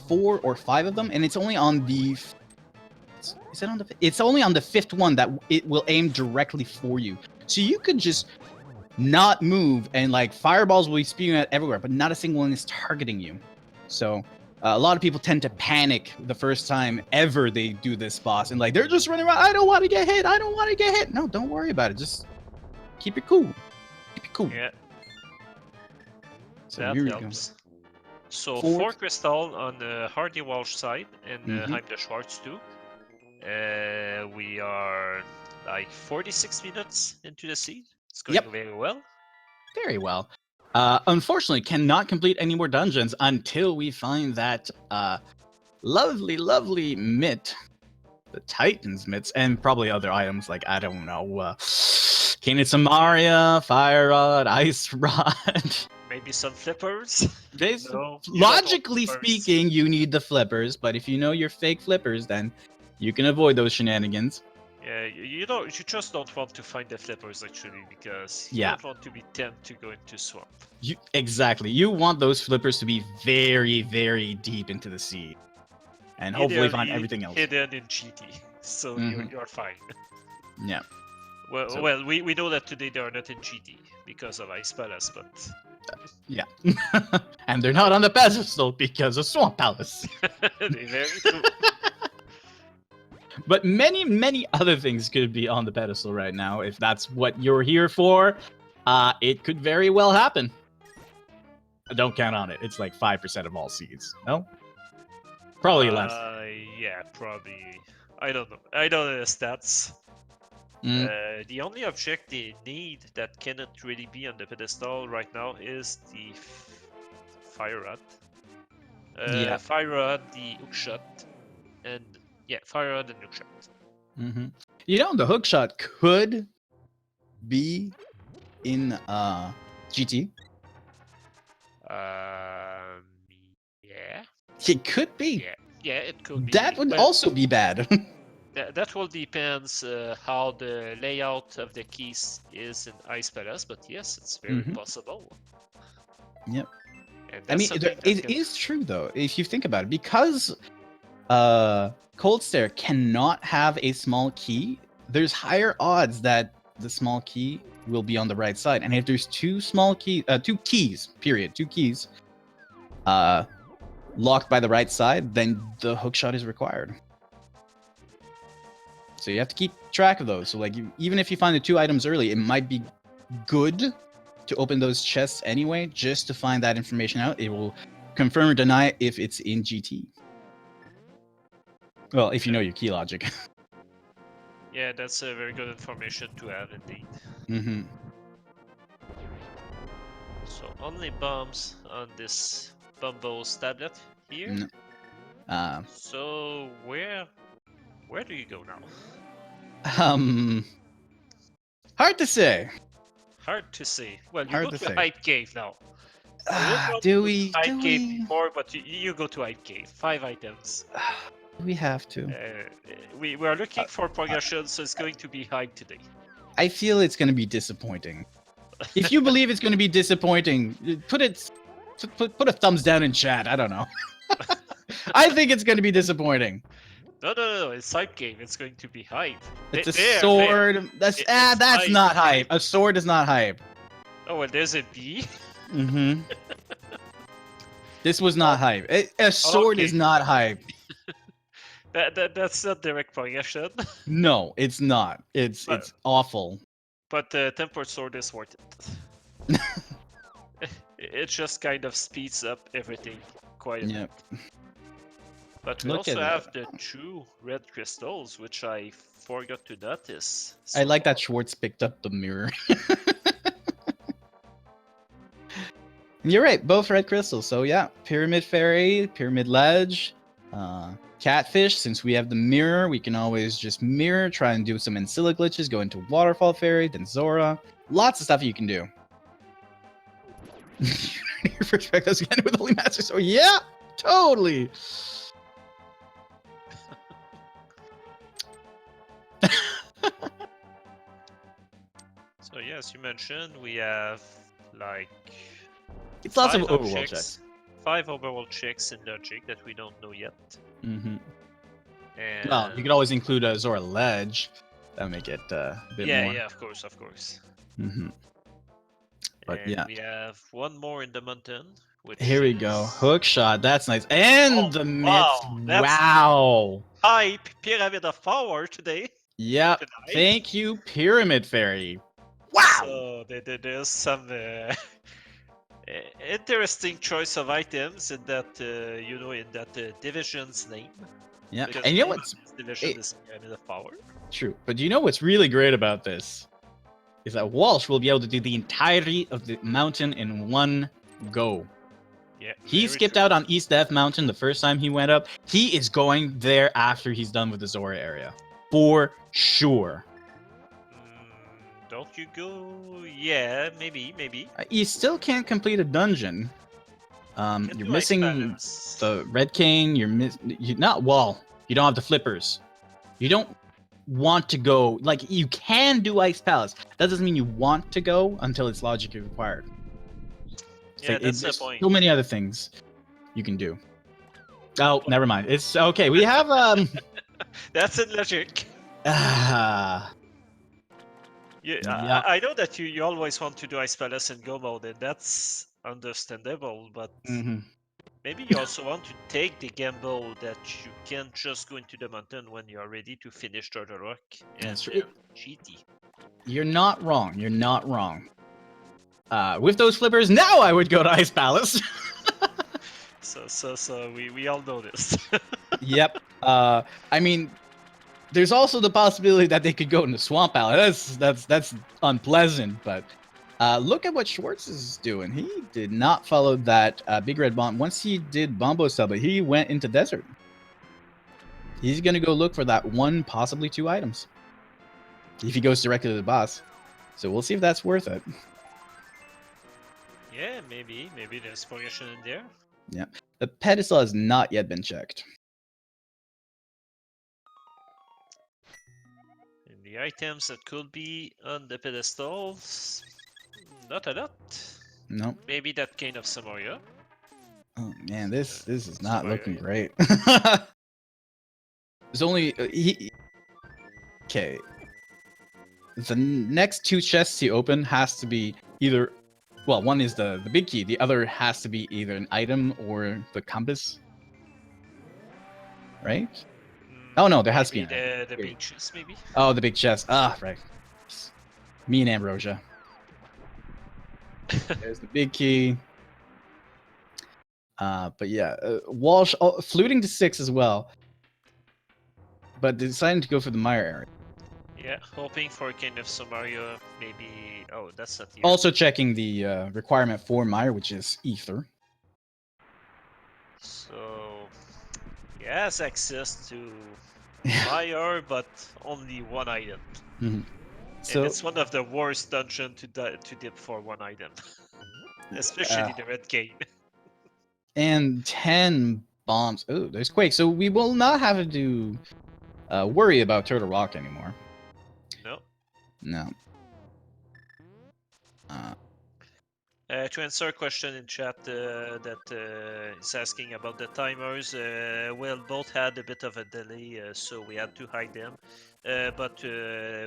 4 or 5 of them, and it's only on the... Is it on the... It's only on the 5th one that it will aim directly for you. So you could just not move, and like fireballs will be spewing out everywhere, but not a single one is targeting you. So a lot of people tend to panic the first time ever they do this boss, and like they're just running around. I don't want to get hit. I don't want to get hit. No, don't worry about it. Just keep it cool. Keep it cool. Yeah. So That here we helps. So 4 4 crystal on the rdwalsh side and iamtheschwarz too. We are like 46 minutes into the seed. It's going very well. Very well. Unfortunately, cannot complete any more dungeons until we find that lovely, lovely mitt, the Titan's mitts, and probably other items like, I don't know, Cane Samaria, Fire Rod, Ice Rod. Maybe some flippers. No, logically speaking, you need the flippers, but if you know your fake flippers, then you can avoid those shenanigans. Yeah, you just don't want to find the flippers actually, because you don't want to be tempted to go into swamp. Exactly. You want those flippers to be very, very deep into the sea, and hopefully find everything else hidden in GT, so you're fine. Yeah. Well, we know that today they are not in GT because of Ice Palace, but yeah, and they're not on the pedestal because of Swamp Palace. Very true. But many, many other things could be on the pedestal right now. If that's what you're here for, it could very well happen. Don't count on it. It's like 5% of all seeds. No? Probably less. Yeah, probably. I don't know. I don't know the stats. The only object they need that cannot really be on the pedestal right now is the Fire Rod. Fire Rod, the Hookshot, and Fire Rod and Hookshot. You know, the Hookshot could be in GT. Yeah. It could be. Yeah, it could be. That would also be bad. That will depends how the layout of the keys is in Ice Palace, but yes, it's very possible. Yep. I mean, it is true though, if you think about it, because Cold Stare cannot have a small key. There's higher odds that the small key will be on the right side, and if there's two keys, locked by the right side, then the hookshot is required. So you have to keep track of those. So like, even if you find the 2 items early, it might be good to open those chests anyway, just to find that information out. It will confirm or deny if it's in GT. Well, if you know your key logic. Yeah, that's a very good information to have indeed. So only bombs on this Bumbo's tablet here. So where do you go now? Hard to say. Hard to say. Well, you go to Hype Cave now. Do we? Hype Cave before, but you go to Hype Cave. 5 items. We have to. We are looking for progression, so it's going to be Hype today. I feel it's going to be disappointing. If you believe it's going to be disappointing, put a thumbs down in chat. I don't know. I think it's going to be disappointing. No, it's Hype Game. It's going to be hype. It's a sword. That's not hype. A sword is not hype. Oh, well, there's a bee. Mm-hmm. This was not hype. A sword is Okay. not hype. That's not direct progression. No, it's not. It's but awful. but the tempered sword is worth it. It just kind of speeds up everything quite a Yep. bit. But we Look also at it. have the 2 red crystals, which I forgot to notice. I So like that far. Schwartz picked up the mirror. You're right, both red crystals. So yeah, Pyramid Fairy, Pyramid Ledge, Catfish. Since we have the mirror, we can always just mirror, try and do some Ancilla glitches, go into Waterfall Fairy, then Zora. Lots of stuff you can do. Your first back goes again with Holy Master. So yeah, totally. So yeah, as you mentioned, we have like It's lots of 5 overworld objects, checks. 5 overworld checks in logic that we don't know yet. Mm-hmm. And Well, you could always include a Zora Ledge. That'll make it a bit more. yeah, of course. Mm-hmm. But And yeah. we have one more in the mountain, which Here we is... go. Hook shot. That's nice. And the myths. wow, that's Wow. hype Pyramid of Power today. Yep. Tonight. Thank you, Pyramid Fairy. Wow. So there's some interesting choice of items in that in that division's name. Yeah. Because And you know one what's of this division is Pyramid of Power. true? But you know what's really great about this is that Walsh will be able to do the entirety of the mountain in one go. Yeah, He very skipped true. out on East Death Mountain the first time he went up. He is going there after he's done with the Zora area. For sure. Don't you go? Yeah, maybe. You still can't complete a dungeon. Can You're do missing Ice Palace. the Red Cane. You not wall. You don't have the flippers. You don't want to go. Like you can do Ice Palace. That doesn't mean you want to go until it's logically required. Yeah, that's the there's point. so many other things you can do. Oh, never mind. It's okay. We have That's in logic. Ah. Yeah, Yeah. I know that you always want to do Ice Palace in Go mode, and that's understandable, but Mhm. maybe you also want to take the gamble that you can't just go into the mountain when you're ready to finish Turtle Rock and That's true. GT. You're not wrong. You're not wrong. With those flippers, now I would go to Ice Palace. So we all know this. Yep. I mean, there's also the possibility that they could go into Swamp Palace. That's unpleasant, but look at what Schwartz is doing. He did not follow that Big Red Bomb. Once he did Bombo Sub, he went into Desert. He's gonna go look for that one, possibly 2 items. If he goes directly to the boss. So we'll see if that's worth it. Yeah, maybe there's progression in there. Yeah. The pedestal has not yet been checked. And the items that could be on the pedestals, not a lot. Nope. Maybe that kind of Samoria. Oh man, this is not Samaria, looking yeah. great. There's only okay. The next 2 chests you open has to be either, well, one is the big key. The other has to be either an item or the compass. Right? Oh no, there has to be Maybe an item. the big chest, maybe. Oh, the big chest. Ah, right. Me and Ambrosia. There's the big key. But yeah, Walsh fluting to 6 as well, but deciding to go for the Mire area. Yeah, hoping for kind of Samaria, maybe. Oh, that's not the. Also checking the requirement for Mire, which is Ether. So he has access to Mire, but only 1 item. Mm-hmm. So And it's one of the worst dungeon to dip for 1 item, especially the Red Cane. And 10 bombs. Oh, there's Quake. So we will not have to do worry about Turtle Rock anymore. No. No. To answer a question in chat that is asking about the timers, well, both had a bit of a delay, so we had to hide them. But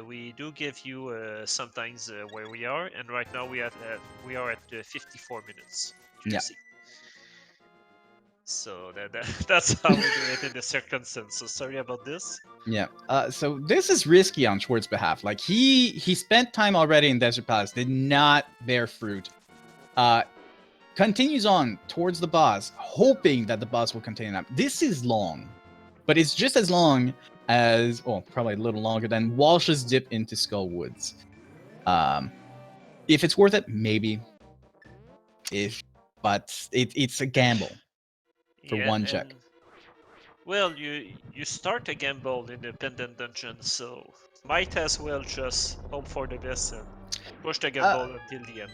we do give you sometimes where we are, and right now we are at 54 minutes. To Yeah. see. So that's how we do it in the circumstance. So sorry about this. Yeah. So this is risky on Schwartz's behalf. Like he spent time already in Desert Palace, did not bear fruit. Continues on towards the boss, hoping that the boss will contain that. This is long, but it's just as long as, well, probably a little longer than Walsh's dip into Skull Woods. If it's worth it, maybe. But it's a gamble for one check. Well, you start a gamble in the pendant dungeon, so might as well just hope for the best and push the gamble until the end.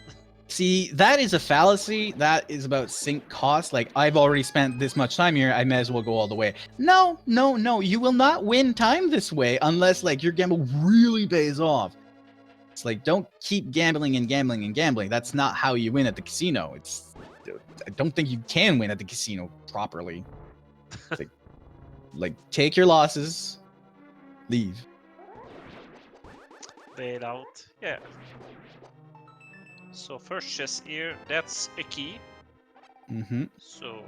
See, that is a fallacy. That is about sink cost. Like, I've already spent this much time here, I may as well go all the way. No. You will not win time this way unless, like, your gamble really pays off. It's like, don't keep gambling and gambling and gambling. That's not how you win at the casino. I don't think you can win at the casino properly. Like, take your losses, leave. Bail out. Yeah. So first chest here, that's a key. Mm-hmm. So,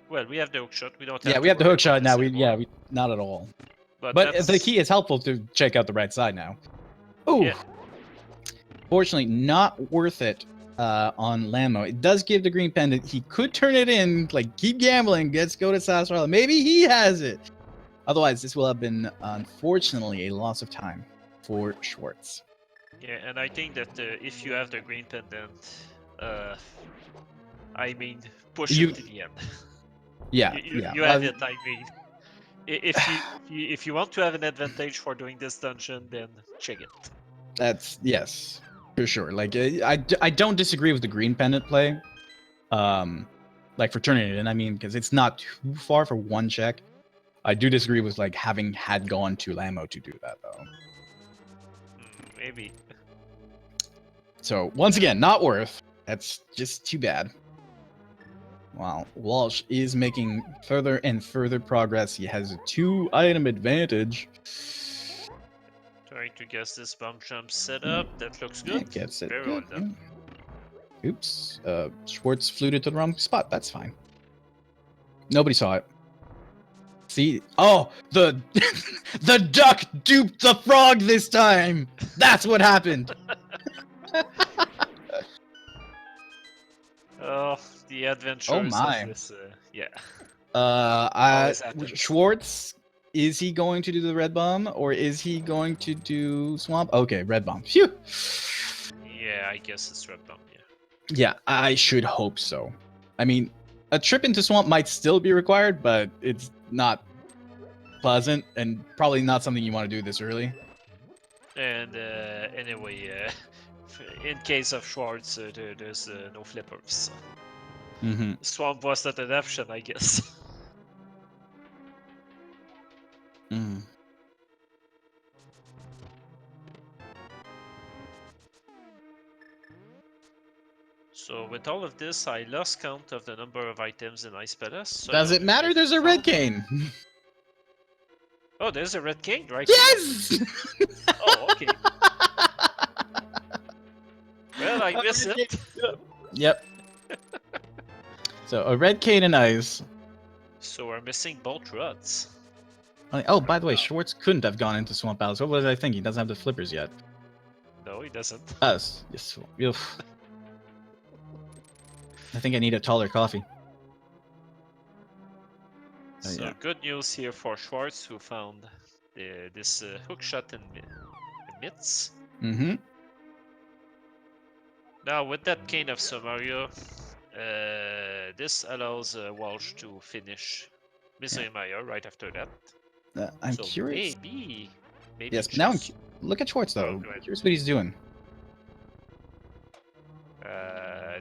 well, we have the hookshot. We don't. Yeah, have we to have the worry hookshot about now. this We anymore. not at all. But that's... the key is helpful to check out the right side now. Oh, yeah. Fortunately, not worth it on Lamo. It does give the green pendant. He could turn it in, like, keep gambling. Let's go to Sarsaparilla. Maybe he has it. Otherwise, this will have been, unfortunately, a loss of time for Schwartz. Yeah, and I think that if you have the green pendant, I mean, push it to the end. Yeah, you have it. I mean, if you want to have an advantage for doing this dungeon, then check it. That's yes, for sure. Like I don't disagree with the green pendant play. Like for turning it in, I mean, because it's not too far for one check. I do disagree with like having had gone to Lamo to do that though. Maybe. So once again, not worth. That's just too bad. Wow, Walsh is making further and further progress. He has a 2-item advantage. Trying to guess this bump jump setup. That looks good. Yeah, gets it. Very Good. well done. Yeah. Oops. Schwartz fluted to the wrong spot. That's fine. Nobody saw it. See? Oh, the the duck duped the frog this time. That's what happened. Oh, the adventures. Oh my. Of this, yeah. Schwartz, is he going to do the red bomb or is he going to do swamp? Okay, red bomb. Phew. Yeah, I guess it's red bomb. Yeah. Yeah, I should hope so. I mean, a trip into swamp might still be required, but it's not pleasant and probably not something you want to do this early. And anyway, in case of Schwartz, there's no flippers. So. Mm-hmm. Swamp was not an option, I guess. Mm. So with all of this, I lost count of the number of items in Ice Palace. So Does it matter? There's a red cane. Oh, there's a red cane, right? Yes! Oh, okay. Well, I missed it. Yep. So a red cane and ice. So we're missing both rods. Oh, by the way, Schwartz couldn't have gone into Swamp Palace. What was I thinking? He doesn't have the flippers yet. No, he doesn't. Us. Yes. Oof. I think I need a taller coffee. So yeah. good news here for Schwartz, who found this hookshot in midst. Mm-hmm. Now with that cane of Samaria, this allows Walsh to finish Mizraimaya right after that. I'm so curious. Maybe. Yes. Now look at Schwartz though. Oh, right. Curious what he's doing.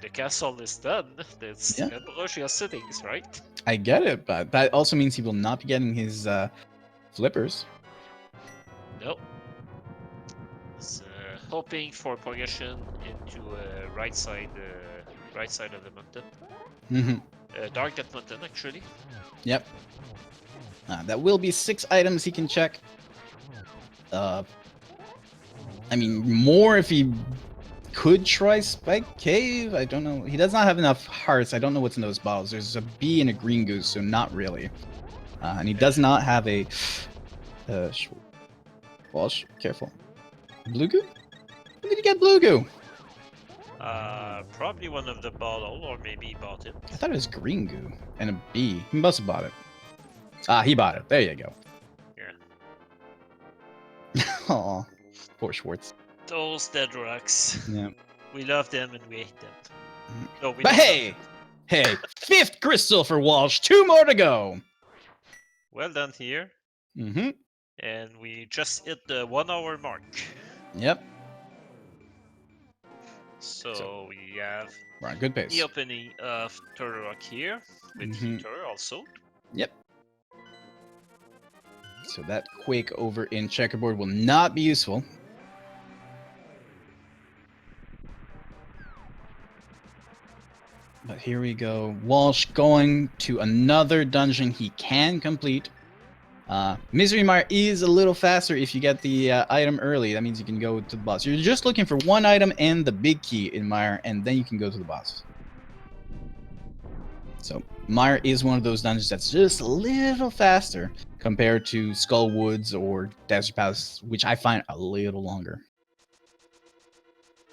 The castle is done. It's Ambrosia settings, right? I get it, but that also means he will not be getting his flippers. Nope. hoping for progression into right side of the mountain. Dark mountain actually. Yep. That will be 6 items he can check. I mean, more if he could try Spike Cave. I don't know. He does not have enough hearts. I don't know what's in those bottles. There's a bee and a green goose, so not really. And he does not have a... Walsh, careful. Blue goo? When did he get blue goo? Probably one of the bottle, or maybe he bought it. I thought it was green goo and a bee. He must have bought it. He bought it. There you go. Yeah. Aw, poor Schwartz. Those dead rocks. Yeah. We love them and we hate them. No, we But don't hey! love them. Hey, 5th crystal for Walsh. 2 more to go. Well done here. Mm-hmm. And we just hit the 1 hour mark. Yep. So we have We're on good pace. the opening of Turtle Rock here with Heater also. Yep. So that Quake over in checkerboard will not be useful. But here we go. Walsh going to another dungeon he can complete. Misery Mire is a little faster if you get the item early. That means you can go to the boss. You're just looking for 1 item and the big key in Mire, and then you can go to the boss. So Mire is one of those dungeons that's just a little faster compared to Skull Woods or Desert Palace, which I find a little longer.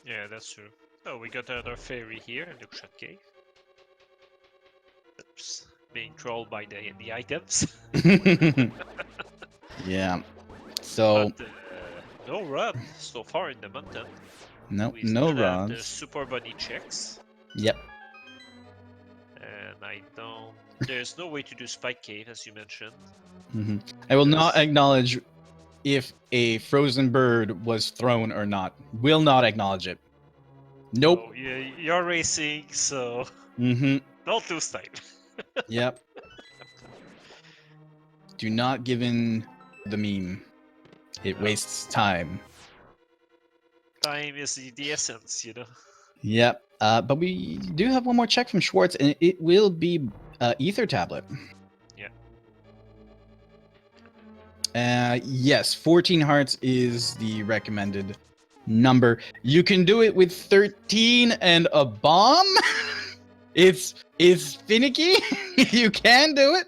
Yeah, that's true. Oh, we got another fairy here in the Shot Cave. Oops. Being trolled by the items. Yeah. So but, no run so far in the mountain. no We still have runs. the Super Bunny checks. Yep. And I don't. There's no way to do Spike Cave, as you mentioned. I will not acknowledge if a frozen bird was thrown or not. Will not acknowledge it. Nope. So, you're racing, so don't lose time. Yep. Do not give in the meme. It wastes time. Time is the essence, you know. Yep. But we do have one more check from Schwartz, and it will be Ether Tablet. Yeah. Yes, 14 hearts is the recommended number. You can do it with 13 and a bomb. It's finicky. You can do it.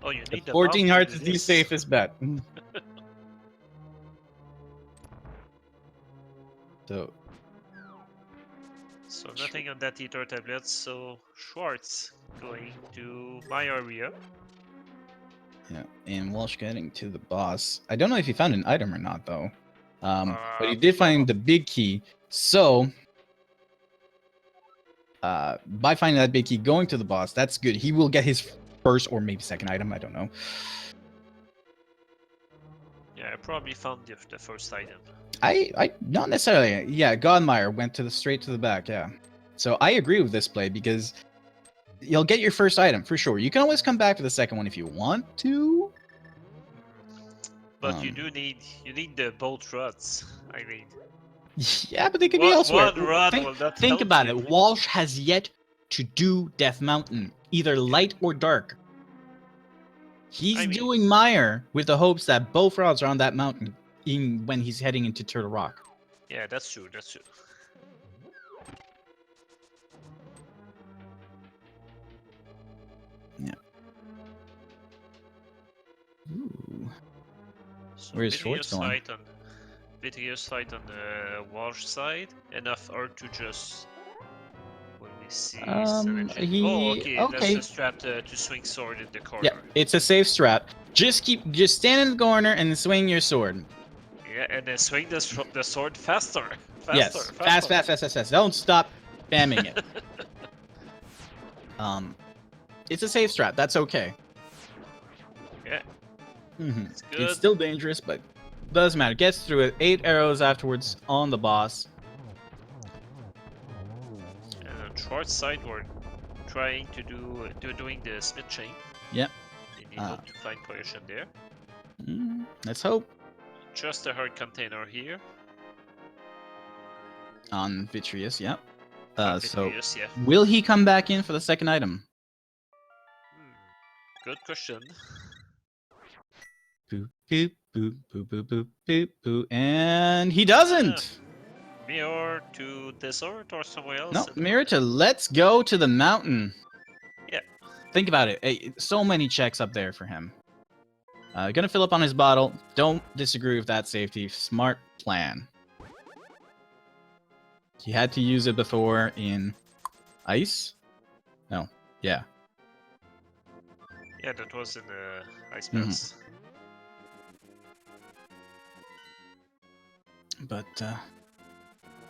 Oh, you need the 14 bomb hearts to is do the this. safest bet. So nothing on that Ether tablet, so Schwartz going to my area. yeah, and Walsh getting to the boss. I don't know if he found an item or not though. But he did find the big key. So by finding that big key, going to the boss, that's good. He will get his first or maybe second item. I don't know. Yeah, I probably found the first item. I not necessarily. Yeah, Godmire went straight to the back. Yeah, so I agree with this play because you'll get your first item for sure. You can always come back for the second one if you want to. But you need the bolt rods. I mean. Yeah, but they could be elsewhere. One rod will not Think help about you. it. Walsh has yet to do Death Mountain, either light or dark. He's doing Mire with the hopes that both rods are on that mountain when he's heading into Turtle Rock. Yeah, that's true. That's true. Yeah. Ooh. So Where's Schwartz going? Vitreous fight on the Walsh side. Enough Earth to just. When we see. That's the strat to swing sword in the corner. Yeah, it's a safe strat. Just stand in the corner and swing your sword. Yeah, and then swing the sword faster. Yes, fast. Don't stop spamming it. It's a safe strat. That's okay. Yeah. It's good. It's still dangerous, but doesn't matter. Gets through it. 8 arrows afterwards on the boss. And on Schwartz side, we're trying to doing the Smith chain. Yep. And you hope to find progression there. Let's hope. just a hard container here. On Vitreous, yeah. So, Vitreous, yeah. will he come back in for the second item? Good question. Boop, boop, boop, boop, boop, boop, boop, boop, and he doesn't! Mirror to desert or somewhere else? No, mirror to let's go to the mountain. Yeah. Think about it. So many checks up there for him. Gonna fill up on his bottle. Don't disagree with that safety. Smart plan. He had to use it before in ice? No. Yeah. Yeah, that was in ice pass. But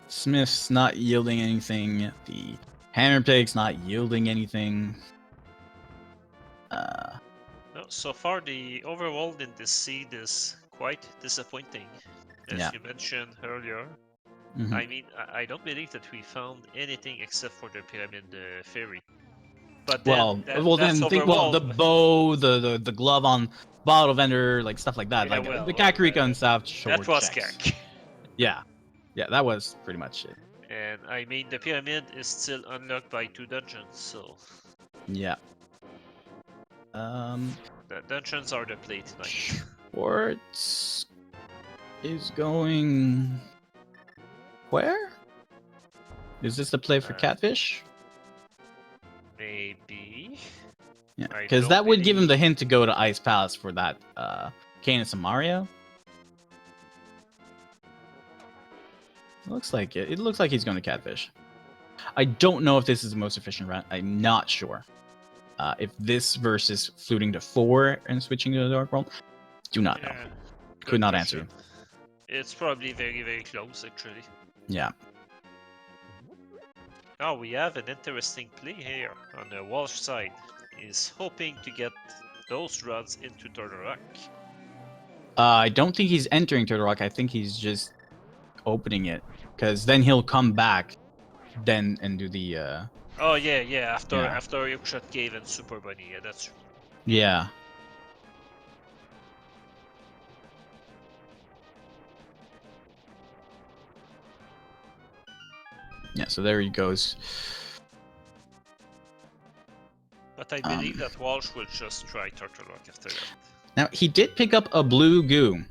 Smith's not yielding anything. The hammer pick's not yielding anything. No, so far the overall in this seed is quite disappointing, as you mentioned earlier. I mean, I don't believe that we found anything except for the pyramid fairy. But then, the bow, the glove on bottle vendor, like stuff like that, yeah, the Kakariko and stuff. That was Kak. Yeah, that was pretty much it. And I mean, the pyramid is still unlocked by 2 dungeons, so. Yeah. The dungeons are the play tonight. Schwartz is going. Where? Is this the play for Catfish? Maybe. Yeah, because that would give him the hint to go to Ice Palace for that Canis and Mario. Looks like it. It looks like he's going to Catfish. I don't know if this is the most efficient route. I'm not sure. If this versus fluting to 4 and switching to the Dark World, do not know. Could not answer. It's probably very, very close, actually. Yeah. Now we have an interesting play here on the Walsh side. He's hoping to get those rods into Turtle Rock. I don't think he's entering Turtle Rock. I think he's just opening it, because then he'll come back, then and do the. Oh yeah. After Hookshot Cave and Super Bunny, yeah, that's true. Yeah. Yeah, so there he goes. But I believe that Walsh will just try Turtle Rock after that. Now, he did pick up a blue goo.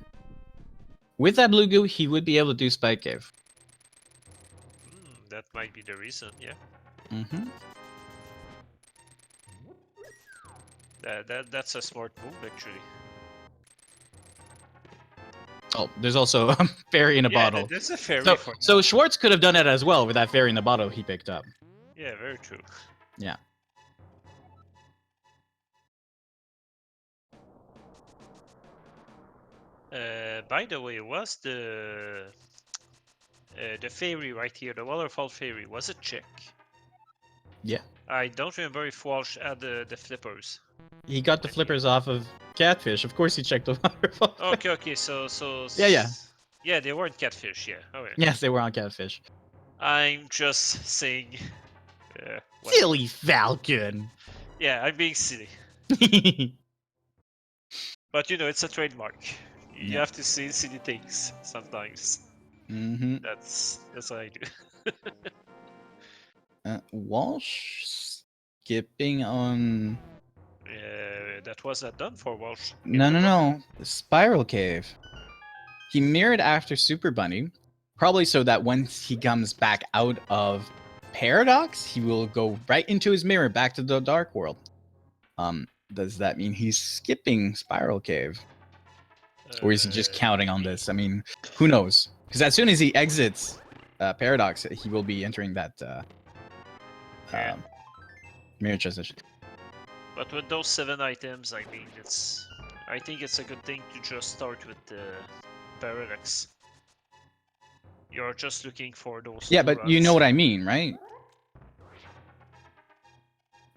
With that blue goo, he would be able to do Spike Cave. That might be the reason, yeah. That's a smart move, actually. Oh, there's also a fairy in a bottle. There's a fairy so Schwartz could have done it as well with that fairy in the bottle he picked up. Yeah, very true. Yeah. By the way, was the fairy right here, the waterfall fairy, was it check? Yeah. I don't remember if Walsh had the flippers. He got the flippers off of Catfish. Of course he checked the waterfall. Okay, so... Yeah. Yeah, they weren't Catfish, yeah. Okay. Yes, they were on Catfish. I'm just saying... Silly Falcon! Yeah, I'm being silly. But you know, it's a trademark. You have to say silly things sometimes. That's what I do. Walsh skipping on. That wasn't done for Walsh. No. The Spiral Cave. He mirrored after Super Bunny, probably so that once he comes back out of Paradox, he will go right into his mirror back to the Dark World. Does that mean he's skipping Spiral Cave? Or is he just counting on this? I mean, who knows? Because as soon as he exits Paradox, he will be entering that mirror transition. But with those 7 items, I mean, I think it's a good thing to just start with the Paradox. You're just looking for those. Yeah, but you know what I mean, right?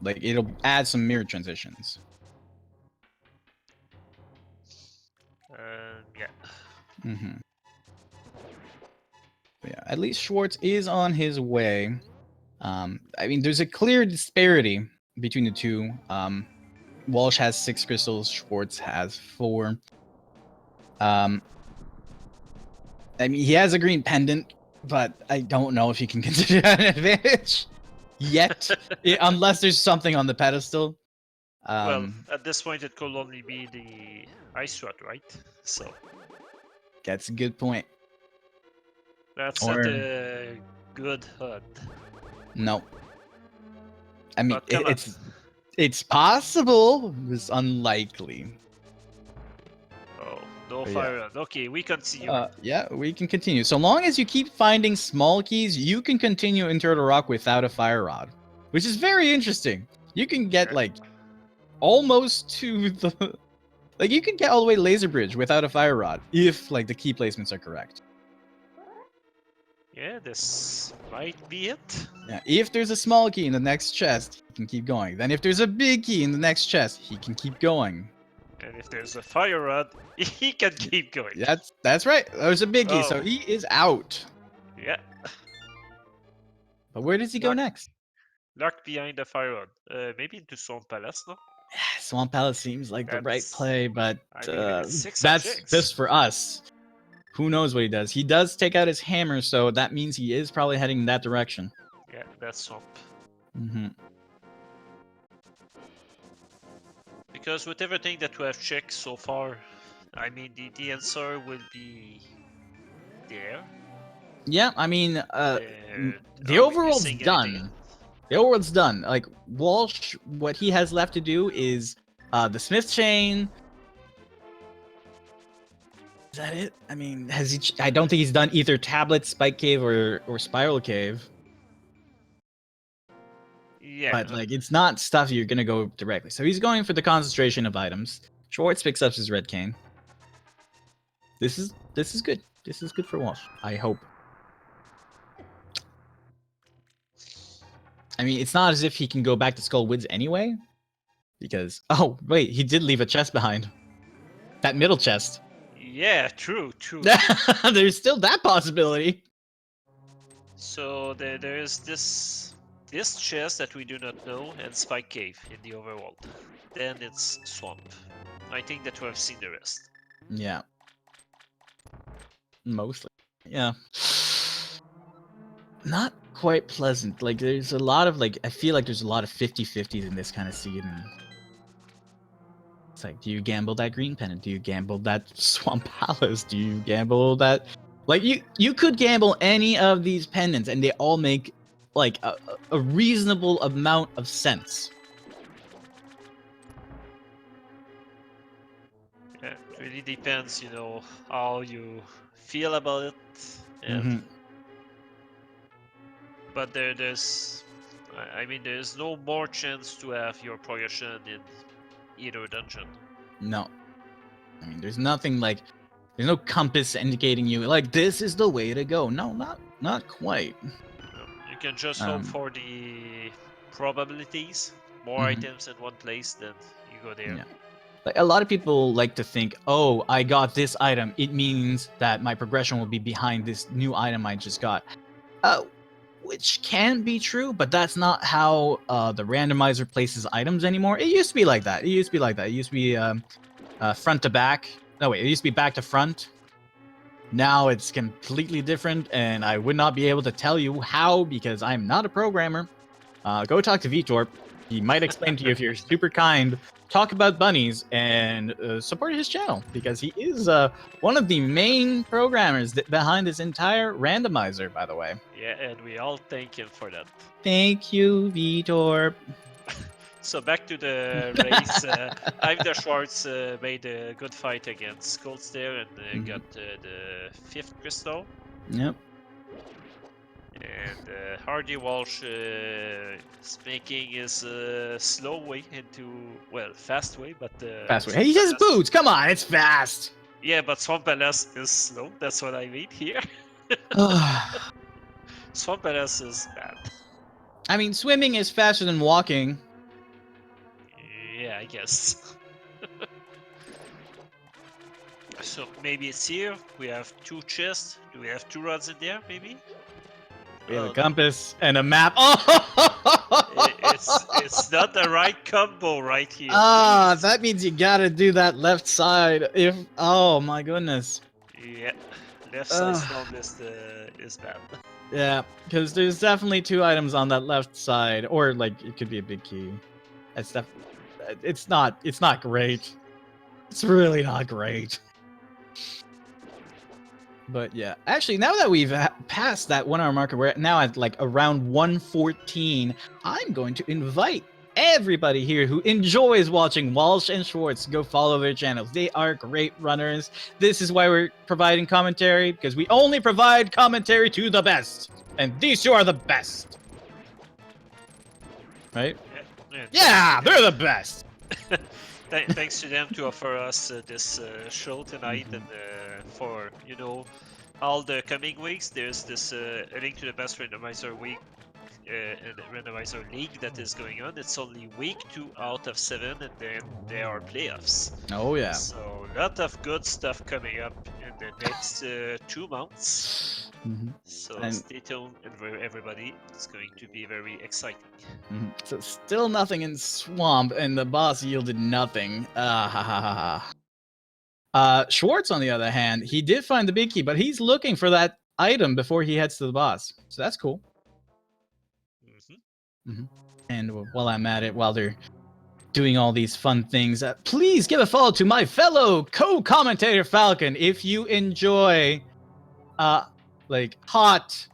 Like, it'll add some mirror transitions. Yeah. Yeah, at least Schwartz is on his way. I mean, there's a clear disparity between the two. Walsh has 6 crystals, Schwartz has 4. I mean, he has a green pendant, but I don't know if he can consider that an advantage yet, unless there's something on the pedestal. Well, at this point, it could only be the ice rod, right? So That's a good point. that's Or- not a good HUD. No. I mean, But come on. it's possible. It's unlikely. Oh, no But fire rod. Okay, we continue. Yeah, we can continue. So long as you keep finding small keys, you can continue in Turtle Rock without a fire rod, which is very interesting. You can get Okay. like almost to the like you can get all the way to Laser Bridge without a fire rod if like the key placements are correct. Yeah, this might be it. Yeah, if there's a small key in the next chest, he can keep going. Then if there's a big key in the next chest, he can keep going. And if there's a fire rod, he can keep going. That's right. There's a big key, so Oh. he is out. Yeah, But where does he go Lock- next? locked behind the fire rod. Maybe into Swamp Palace, no? Swamp Palace seems like the right That's- play, but I mean, it's 6 that's objects. just for us. Who knows what he does? He does take out his hammer, so that means he is probably heading in that direction. Yeah, that's Swamp. Mm-hmm. Because with everything that we have checked so far, I mean, the answer will be there. Yeah, I mean, the Are we overworld's missing done. anything? The overworld's done. Like Walsh, what he has left to do is the Smith chain. Is that it? I mean, has he? I don't think he's done either Tablet, Spike Cave, or Spiral Cave. Yeah, But like, it's not stuff you're gonna go directly. So he's going for the concentration of items. Schwartz picks up his red cane. This is good. This is good for Walsh. I hope. I mean, it's not as if he can go back to Skull Woods anyway, because wait, he did leave a chest behind. That middle chest. yeah, true. There's still that possibility. So there is this chest that we do not know, and Spike Cave in the overworld. Then it's Swamp. I think that we have seen the rest. Yeah. Mostly. Yeah. Not quite pleasant. Like, there's a lot of, like, I feel like there's a lot of 50-50s in this kind of scene. It's like, do you gamble that green pennant? Do you gamble that Swamp Palace? Do you gamble that... Like, you could gamble any of these pendants, and they all make, like, a reasonable amount of sense. Yeah, it really depends, you know, how you feel about it. And Mhm. But there's, I mean, there's no more chance to have your progression in either dungeon. No. I mean, there's nothing like... There's no compass indicating you, like, this is the way to go. No, not quite. You can just hope for the probabilities. More Mhm. items in one place, then you go there. Yeah. Like, a lot of people like to think, oh, I got this item. It means that my progression will be behind this new item I just got. Which can be true, but that's not how the randomizer places items anymore. It used to be like that. It used to be front to back. No, wait, it used to be back to front. Now it's completely different, and I would not be able to tell you how because I'm not a programmer. Go talk to Vitor. He might explain to you if you're super kind. Talk about bunnies and support his channel because he is one of the main programmers behind this entire randomizer, by the way. Yeah, and we all thank him for that. Thank you, Vitor. So back to the race. iamtheschwarz made a good fight against Colts there and got the 5th crystal. Yep. And rdwalsh is making his slow way into, well, fast way, but Fast way. Hey, he has boots. Come on, it's fast. Yeah, but Swamp Palace is slow. That's what I mean here. Swamp Palace is bad. I mean, swimming is faster than walking. Yeah, I guess. So maybe it's here. We have 2 chests. Do we have 2 rods in there? Maybe. We have a Oh, compass and a map. Oh! it's not the right combo right here. That means you gotta do that left side. Oh my goodness. Yeah, Left side swamp is bad. Yeah, because there's definitely 2 items on that left side, or like it could be a big key. It's not great. It's really not great. But yeah, actually, now that we've passed that 1 hour marker, we're now at like around 1:14. I'm going to invite everybody here who enjoys watching Walsh and Schwartz to go follow their channels. They are great runners. This is why we're providing commentary, because we only provide commentary to the best, and these 2 are the best. Right? Yeah, they're the best. Thanks to them to offer us this show tonight, and for all the coming weeks, there's this a link to the best randomizer week and randomizer league that is going on. It's only week 2 out of 7, and then there are playoffs. Oh yeah. So a lot of good stuff coming up in the next 2 months. So stay tuned, everybody. It's going to be very exciting. So still nothing in swamp, and the boss yielded nothing. Schwartz, on the other hand, he did find the big key, but he's looking for that item before he heads to the boss. So that's cool. And while I'm at it, while they're doing all these fun things, please give a follow to my fellow co-commentator Falcon if you enjoy like hot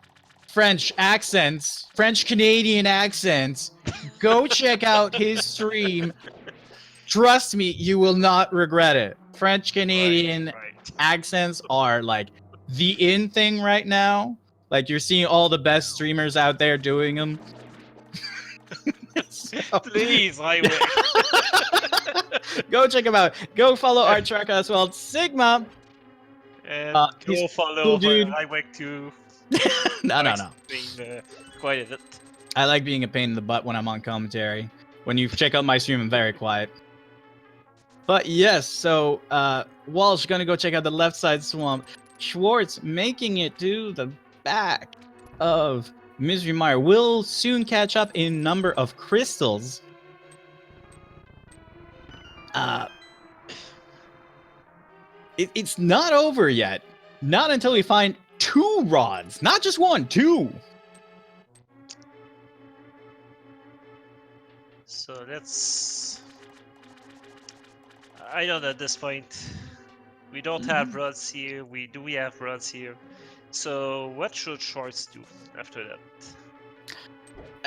French accents, French Canadian accents. Go check out his stream. Trust me, you will not regret it. French Canadian accents are like the in thing right now. Like, you're seeing all the best streamers out there doing them. So, please, I will. Go check him out. Go follow our tracker as well, Sigma. And go follow cool dude. Highway too. No. Being quite a bit. I like being a pain in the butt when I'm on commentary. When you check out my stream, I'm very quiet. But yes, so Walsh gonna go check out the left side swamp. Schwartz making it to the back of Misery Mire will soon catch up in number of crystals. It's not over yet. Not until we find 2 rods. Not just 1, 2. So let's... I don't know at this point. We don't have rods here. We have rods here. So what should Schwartz do after that?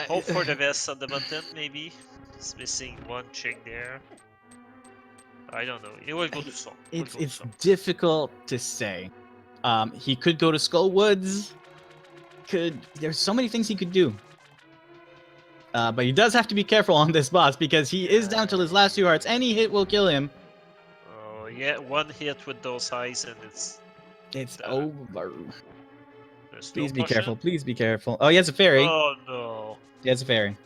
Hope for the best on the mountain, maybe. He's missing 1 chick there. I don't know. He will go to Swamp. It's difficult to say. He could go to Skull Woods. There's so many things he could do. But he does have to be careful on this boss because he is down to his last 2 hearts. Any hit will kill him. Oh yeah, 1 hit with those eyes and it's over. Please no be potion? careful. Please be careful. Oh, he has a fairy. Oh no. He has a fairy.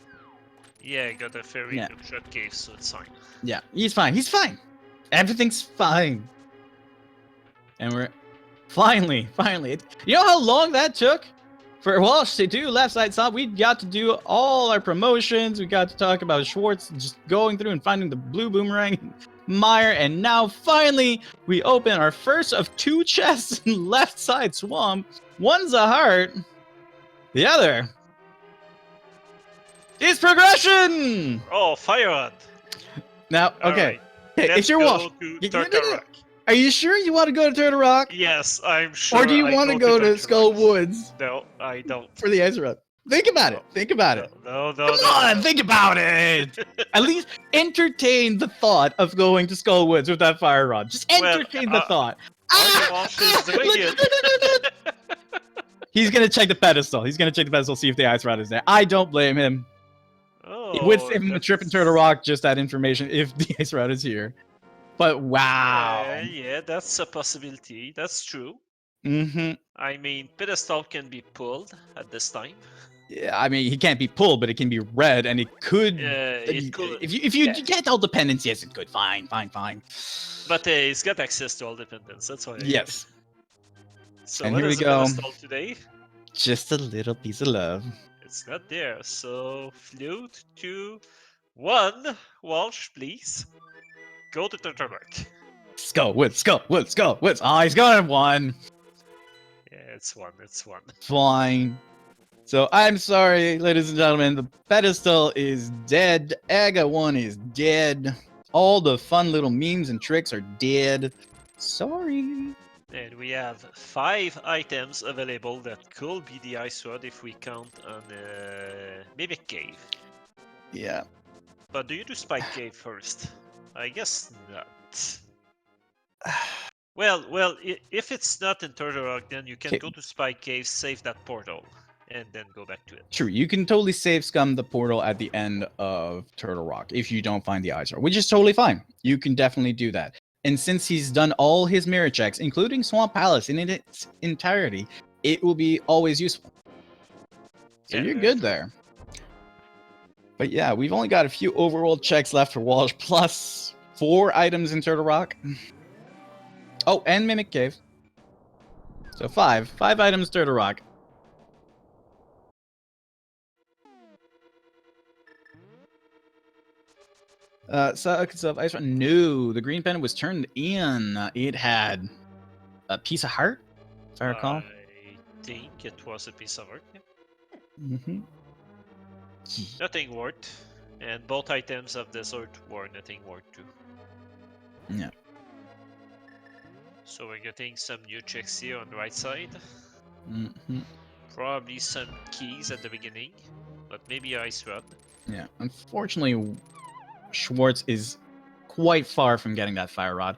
Yeah, he got a fairy in the shot cave, so it's fine. Yeah, he's fine. He's fine. Everything's fine. And we're finally. You know how long that took for Walsh to do left side swamp? We got to do all our promotions. We got to talk about Schwartz just going through and finding the blue boomerang mire, and now finally we open our first of 2 chests in left side swamp. One's a heart, the other is progression. Oh, fire on. Now, okay. Right. Hey, if you're Walsh, are you sure you want to go to Turtle Rock? Yes, I'm sure. Or do you want to go to Skull Woods? No, I don't. For the ice run. Think about it. Think about it. No. Come on, think about it. At least entertain the thought of going to Skull Woods with that fire rod. Just entertain the thought. He's gonna check the pedestal. See if the ice rod is there. I don't blame him. Oh, it would save him the trip in Turtle Rock, just that information, if the ice rod is here. But wow. Yeah, that's a possibility. That's true. Mm-hmm. I mean, pedestal can be pulled at this time. Yeah, I mean, he can't be pulled, but it can be read, and it could. It could. If you get all dependence, yes, it could. Fine. But he's got access to all dependence. That's why. Yes. So and what here we is go. pedestal today? Just a little piece of love. It's not there. So flute 2, 1. Walsh, please. Go to Turtle Rock. Skull Woods. Oh, he's going 1. Yeah, it's one. It's one. Fine. So I'm sorry, ladies and gentlemen. The pedestal is dead. Aga 1 is dead. All the fun little memes and tricks are dead. Sorry. And we have 5 items available that could be the ice rod if we count on Mimic Cave. Yeah. But do you do Spike Cave first? I guess not. Well, if it's not in Turtle Rock, then you can Okay. go to Spike Cave, save that portal, and then go back to it. True, you can totally save scum the portal at the end of Turtle Rock if you don't find the ice rod, which is totally fine. You can definitely do that. And since he's done all his mirror checks, including Swamp Palace in its entirety, it will be always useful. So Yeah, you're good there. But yeah, we've only got a few overworld checks left for Walsh, plus 4 items in Turtle Rock. Oh, and Mimic Cave. So 5 items Turtle Rock. Ice Rod. No, the green pen was turned in. It had a piece of heart, if I recall. I think it was a piece of art. Yeah. Mm-hmm. Nothing worked, and both items of desert were nothing worked too. Yeah. So we're getting some new checks here on the right side. Mm-hmm. Probably some keys at the beginning, but maybe ice rod. Yeah. Unfortunately, Schwartz is quite far from getting that fire rod.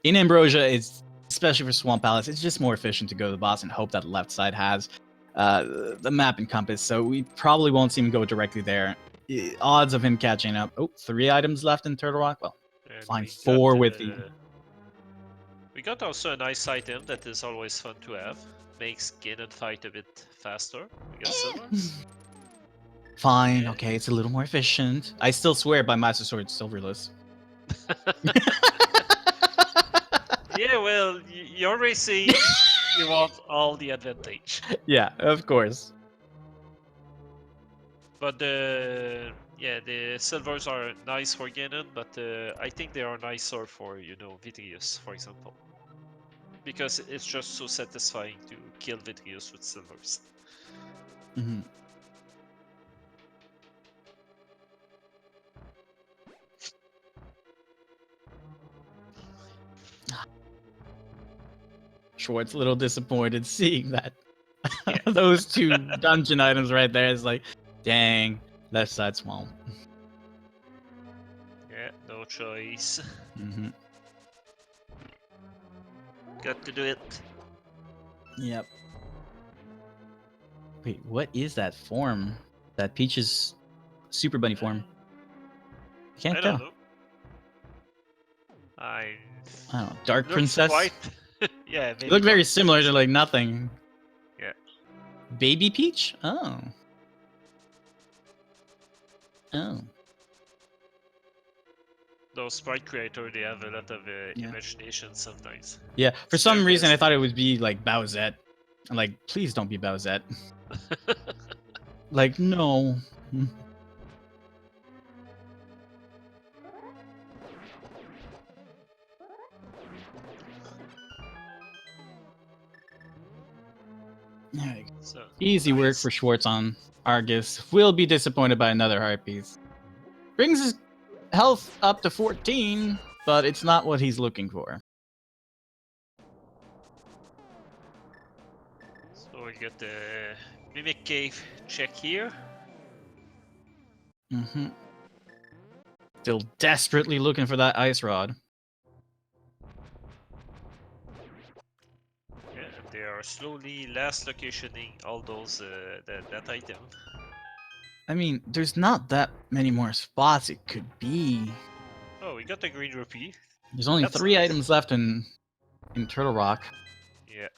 In Ambrosia, it's especially for Swamp Palace, it's just more efficient to go to the boss and hope that left side has the map and compass. So we probably won't see him go directly there. Odds of him catching up. Oh, 3 items left in Turtle Rock. Well, And fine, we 4 got, with the. We got also a nice item that is always fun to have. Makes gain and fight a bit faster. We got silvers. Fine, Yeah. okay, it's a little more efficient. I still swear by Master Sword silverless. Yeah, well, you're racing. You want all the advantage. Yeah, of course. But the silvers are nice for Ganon, but I think they are nicer for Vitrius, for example, because it's just so satisfying to kill Vitrius with silvers. Mm-hmm. Schwartz a little disappointed seeing that. Yeah. Those 2 dungeon items right there is like, dang, left side swamp. Yeah, no choice. Mm-hmm. Got to do it. Yep. Wait, what is that form? That Peach's Super Bunny form? Can't I tell. don't know. I don't know. Dark looks Princess? quite... yeah, maybe It looked very Dark similar to Princess. like nothing. Yeah. Baby Peach? Oh. Oh. Those sprite creators, they have a lot of imagination sometimes. Yeah, for It's some their reason I business. thought it would be like Bowsette. I'm like, please don't be Bowsette. Like, no. So, Easy work nice. for Schwartz on Argus. Will be disappointed by another heart piece. Brings his health up to 14, but it's not what he's looking for. So we got the Mimic Cave check here. Mm-hmm. Still desperately looking for that ice rod. Yeah, and they are slowly last locationing all those that item. I mean, there's not that many more spots it could be. Oh, we got the green rupee. There's only That's 3 nice. items left in Turtle Rock. Yeah.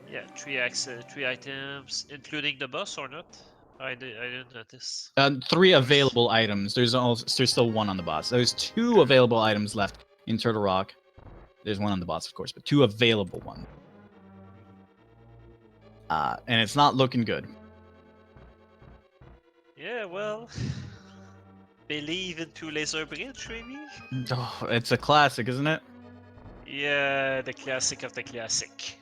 Yeah, 3 items, including the boss or not? I didn't notice. 3 available items. There's still 1 on the boss. There's 2 available items left in Turtle Rock. There's 1 on the boss, of course, but 2 available ones. And it's not looking good. Yeah, well, believe into Laser Bridge, maybe? Oh, it's a classic, isn't it? Yeah, the classic of the classic.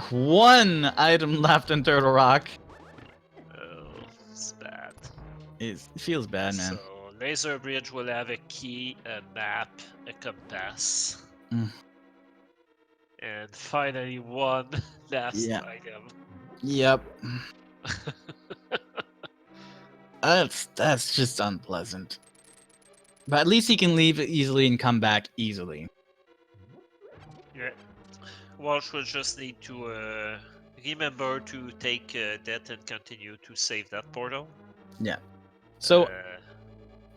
1 item left in Turtle Rock. Oh, it's bad. It feels bad, man. So, Laser Bridge will have a key, a map, a compass. Mm. And finally, one last Yeah. item. Yep. That's just unpleasant. But at least he can leave easily and come back easily. Yeah. Walsh will just need to remember to take that and continue to save that portal. Yeah. So Uh,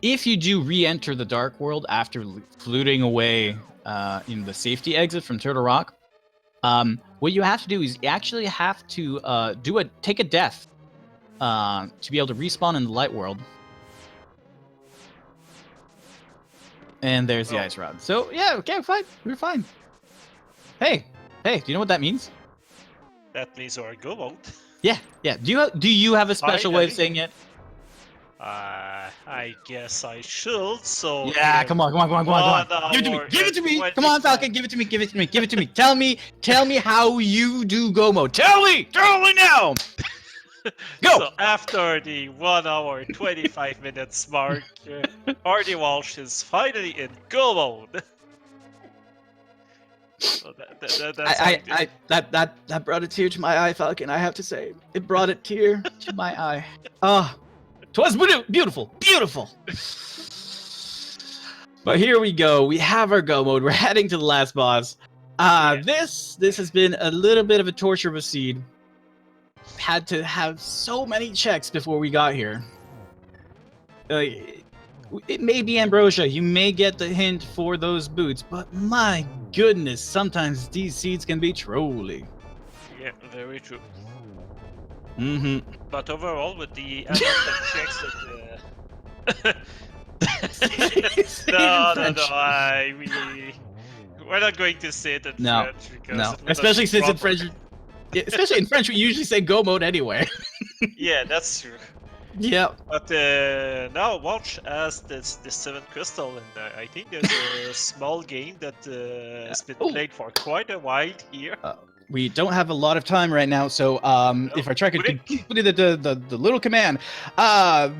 if you do re-enter the Dark World after fluting away in the safety exit from Turtle Rock, what you have to do is you actually have to take a death to be able to respawn in the Light World. And there's the ice rod. So yeah, okay, fine. We're fine. Hey, do you know what that means? that means our go mode. Yeah. Do you have a special way of saying it? I guess I should. So yeah, come on. Give it to me. Come on, Falcon. Give it to me. Tell me how you do go mode. Tell me now. Go. So after the 1 hour 25 minutes mark, rdwalsh is finally in go mode. So that brought a tear to my eye, Falcon. I have to say, it brought a tear to my eye. Ah, 'twas beautiful. But here we go. We have our go mode. We're heading to the last boss. This has been a little bit of a torture of a seed. Had to have so many checks before we got here. It may be ambrosia. You may get the hint for those boots, but my goodness, sometimes these seeds can be trolly. Yeah, very true. Mm-hmm. But overall, with the amount of checks that we're not going to say it in French because especially since in French. Especially in French, we usually say go mode anyway. Yeah, that's true. Yeah. But now Walsh has this 7th crystal, and I think there's a small game that has been played for quite a while here. We don't have a lot of time right now, so if I try to complete the little command,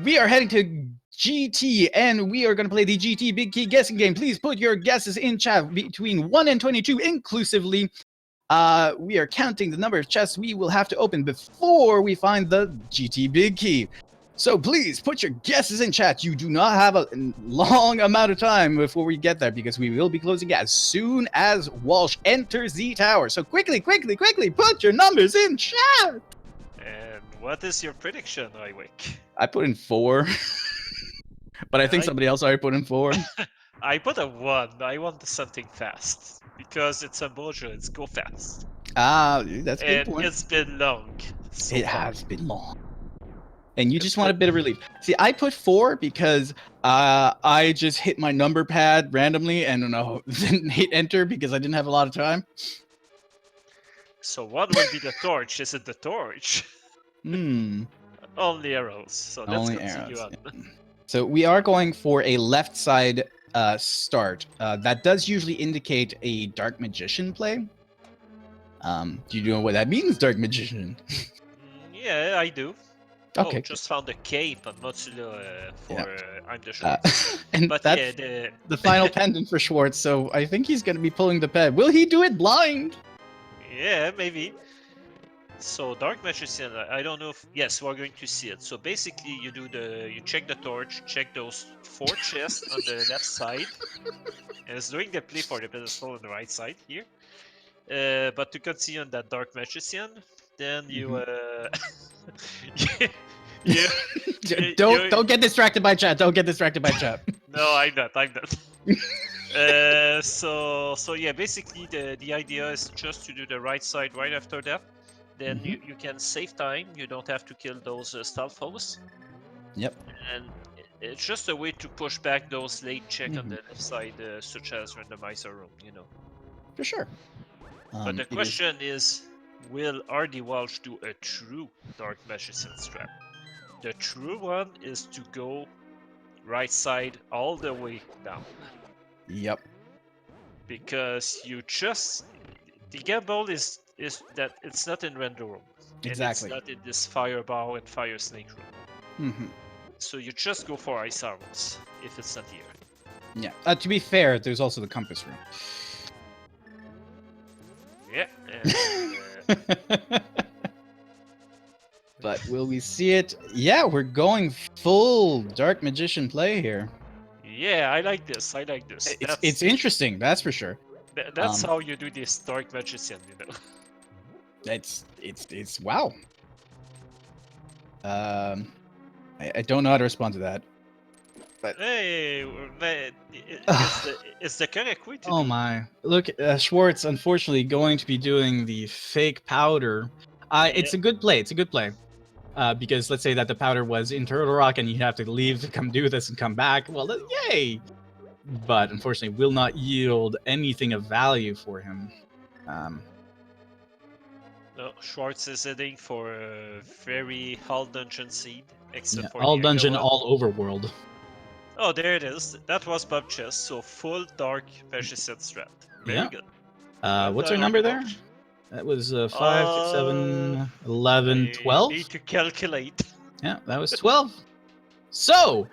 we are heading to GT, and we are going to play the GT Big Key guessing game. Please put your guesses in chat between 1 and 22 inclusively. We are counting the number of chests we will have to open before we find the GT Big Key. So please put your guesses in chat. You do not have a long amount of time before we get there because we will be closing as soon as Walsh enters the tower. So quickly, put your numbers in chat. And what is your prediction, Iwick? I put in 4. But I think somebody else already put in 4. I put a 1. I want something fast. Because it's ambrosia, it's go fast. That's a good point. It's been long. It has been long. And you just want a bit of relief. See, I put 4 because I just hit my number pad randomly and didn't hit enter because I didn't have a lot of time. So what will be the torch? Is it the torch? Only arrows. So let's continue on. Yeah. So we are going for a left side start. That does usually indicate a Dark Magician play. Do you know what that means, Dark Magician? Yeah, I do. Okay. Just found a cape on Mozzula for I'm the Schwarz. And but that's the final pendant for Schwartz, so I think he's going to be pulling the ped. Will he do it blind? Yeah, maybe. So Dark Magician, I don't know if... Yes, we're going to see it. So basically, you check the torch, check those 4 chests on the left side. And it's doing the play for the pedestal on the right side here. But to continue on that Dark Magician, then you... Don't get distracted by chat. Don't get distracted by chat. No, I'm not. So yeah, basically the idea is just to do the right side right after that. Then you can save time. You don't have to kill those stealth hosts. Yep. And it's just a way to push back those late check on the left side, such as Randomizer room, For sure. But the question is, will rdwalsh do a true Dark Magician strat? The true one is to go right side all the way down. Yep. because the gamble is that it's not in render room. Exactly. And it's not in this fireball and fire snake room. Hmm. So you just go for ice arrows if it's not here. Yeah. To be fair, there's also the compass room. Yeah. And, But will we see it? Yeah, we're going full Dark Magician play here. yeah, I like this. I like this. It's interesting, that's for sure. That's how you do this Dark Magician, you know. It's wow. I don't know how to respond to that. But Hey, it's the correct way to oh do. my! Look, Schwartz unfortunately going to be doing the fake powder. It's a good play. It's a good play. Because let's say that the powder was in Turtle Rock and you have to leave to come do this and come back. Well, yay! But unfortunately, will not yield anything of value for him. No, Schwartz is heading for a very Hall Dungeon seed, except Yeah, for all the dungeon, other one. all overworld. Oh, there it is. That was Bob Chess, so full Dark Magician strat. Very Yeah. good. What's our done, number Artie there? Walsh. That was 5, 6, 7, 11, I 12. need to calculate. Yeah, that was 12. So,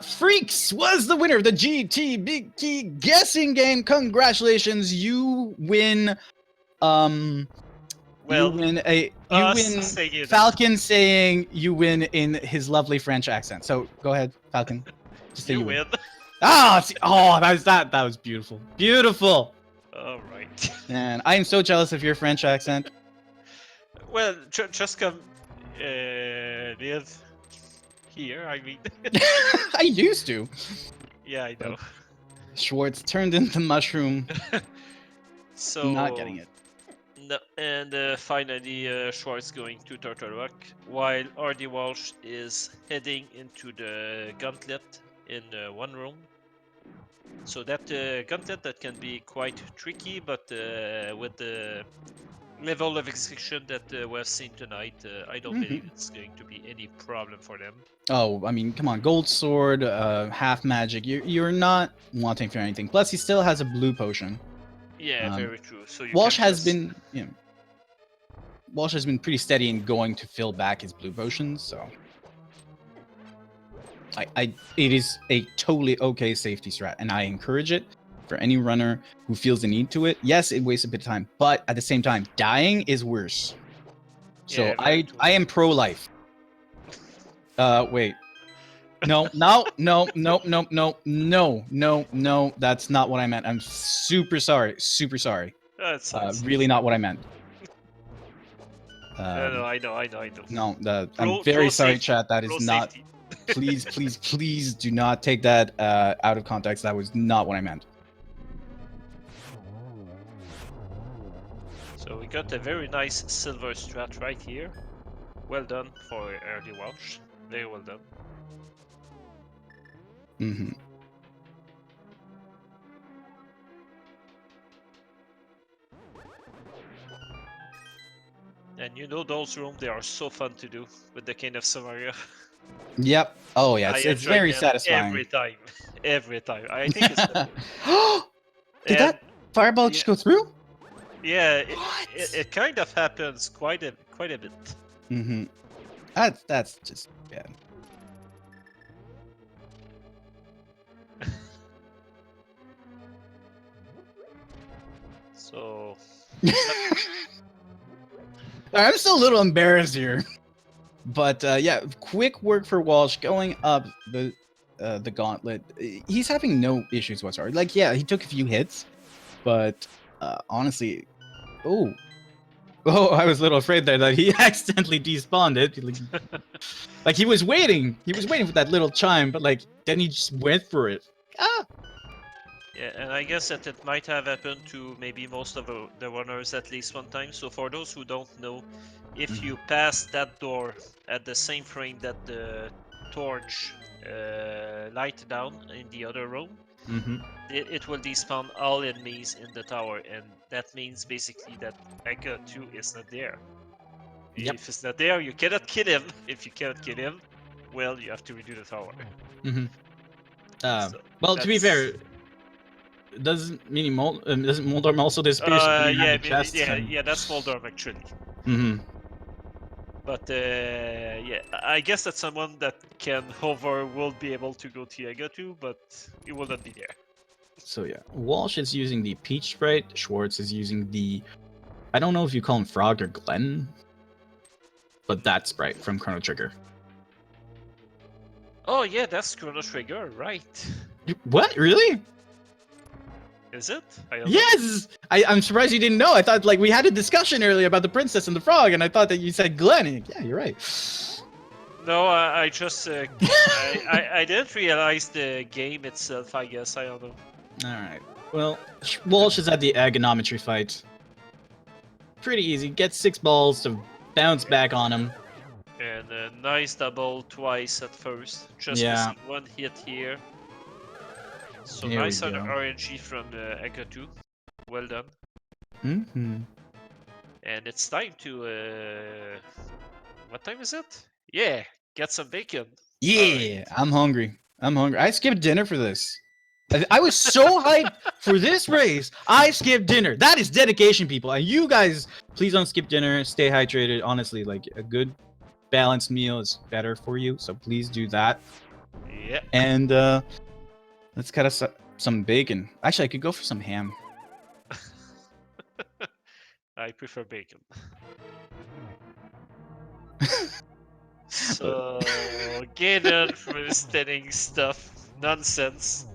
Freaks was the winner of the GT Big Key guessing game. Congratulations, you win. Well, you win. saying it. Falcon saying you win in his lovely French accent. So go ahead, Falcon. Just say You you win. win. That was beautiful, beautiful. All right. And I am so jealous of your French accent. Well, just come live here. I mean, I used to. yeah, I know. Schwartz turned into mushroom. So Not getting it. No, and finally, Schwartz going to Turtle Rock, while rdwalsh is heading into the gauntlet in one room. So that gauntlet that can be quite tricky, but with the level of execution that we've seen tonight, I don't believe it's going to be any problem for them. Oh, I mean, come on, gold sword, half magic. You're not wanting for anything. Plus, he still has a blue potion. Yeah, very true. So you Walsh can has just- been, Walsh has been pretty steady in going to fill back his blue potions. So, it is a totally okay safety strat, and I encourage it for any runner who feels the need to it. Yes, it wastes a bit of time, but at the same time, dying is worse. So Yeah, very true. I am pro-life. Wait. No, that's not what I meant. I'm super sorry. That's Really not what I meant. no, I know. No, Pro- I'm very pro sorry, safety. chat. That is Pro not. safety. Please do not take that out of context. That was not what I meant. So we got a very nice silver strat right here. Well done for rdwalsh. Very well done. Mm-hmm. And you know those rooms, they are so fun to do with the King of Samaria. Yep. Oh yeah, I it's enjoy very them satisfying. Every time. Every time. I think it's the Did that fireball just go through? Yeah, What? it kind of happens quite a bit. Mm-hmm. That's just bad. So I'm still a little embarrassed here. But yeah, quick work for Walsh going up the gauntlet. He's having no issues whatsoever. Like, yeah, he took a few hits, but honestly, oh, I was a little afraid there that he accidentally despawned it. Like he was waiting for that little chime, but like then he just went for it. Ah. yeah, and I guess that it might have happened to maybe most of the runners at least one time. So for those who don't know, if you pass that door at the same frame that the torch light down in the other room, it will despawn all enemies in the tower, and that means basically that Eka 2 is not there. Yep. If it's not there, you cannot kill him. If you cannot kill him, well, you have to redo the tower. So Well, to be that's- fair, doesn't Moldorm also disappear behind yeah, the chest? yeah, that's Moldorm actually. Mm-hmm. But yeah, I guess that someone that can hover will be able to go to Yaga too, but it will not be there. So yeah, Walsh is using the Peach Sprite. Schwartz is using the, I don't know if you call him Frog or Glenn, but that Sprite from Chrono Trigger. Oh yeah, that's Chrono Trigger, right? What? Really? Is it? I don't know. Yes! I'm surprised you didn't know. I thought, like, we had a discussion earlier about the princess and the frog, and I thought that you said Glenn. And yeah, you're right. No, I just I didn't realize the game itself. I guess I don't know. All right. Well, Walsh is at the ergonometry fight. Pretty easy. Get 6 balls to bounce back on him. And a nice double twice at first. Just Yeah. missing one hit here. So Here nice we on go. RNG from Echo 2. Well done. Mm-hmm. And it's time to what time is it? Yeah, get some bacon. Yeah, I'm hungry. I skipped dinner for this. I was so hyped for this race. I skipped dinner. That is dedication, people. And you guys, please don't skip dinner. Stay hydrated. Honestly, like a good balanced meal is better for you. So please do that. Yeah. And let's cut us some bacon. Actually, I could go for some ham. I prefer bacon. So, Ganon from standing stuff. Nonsense.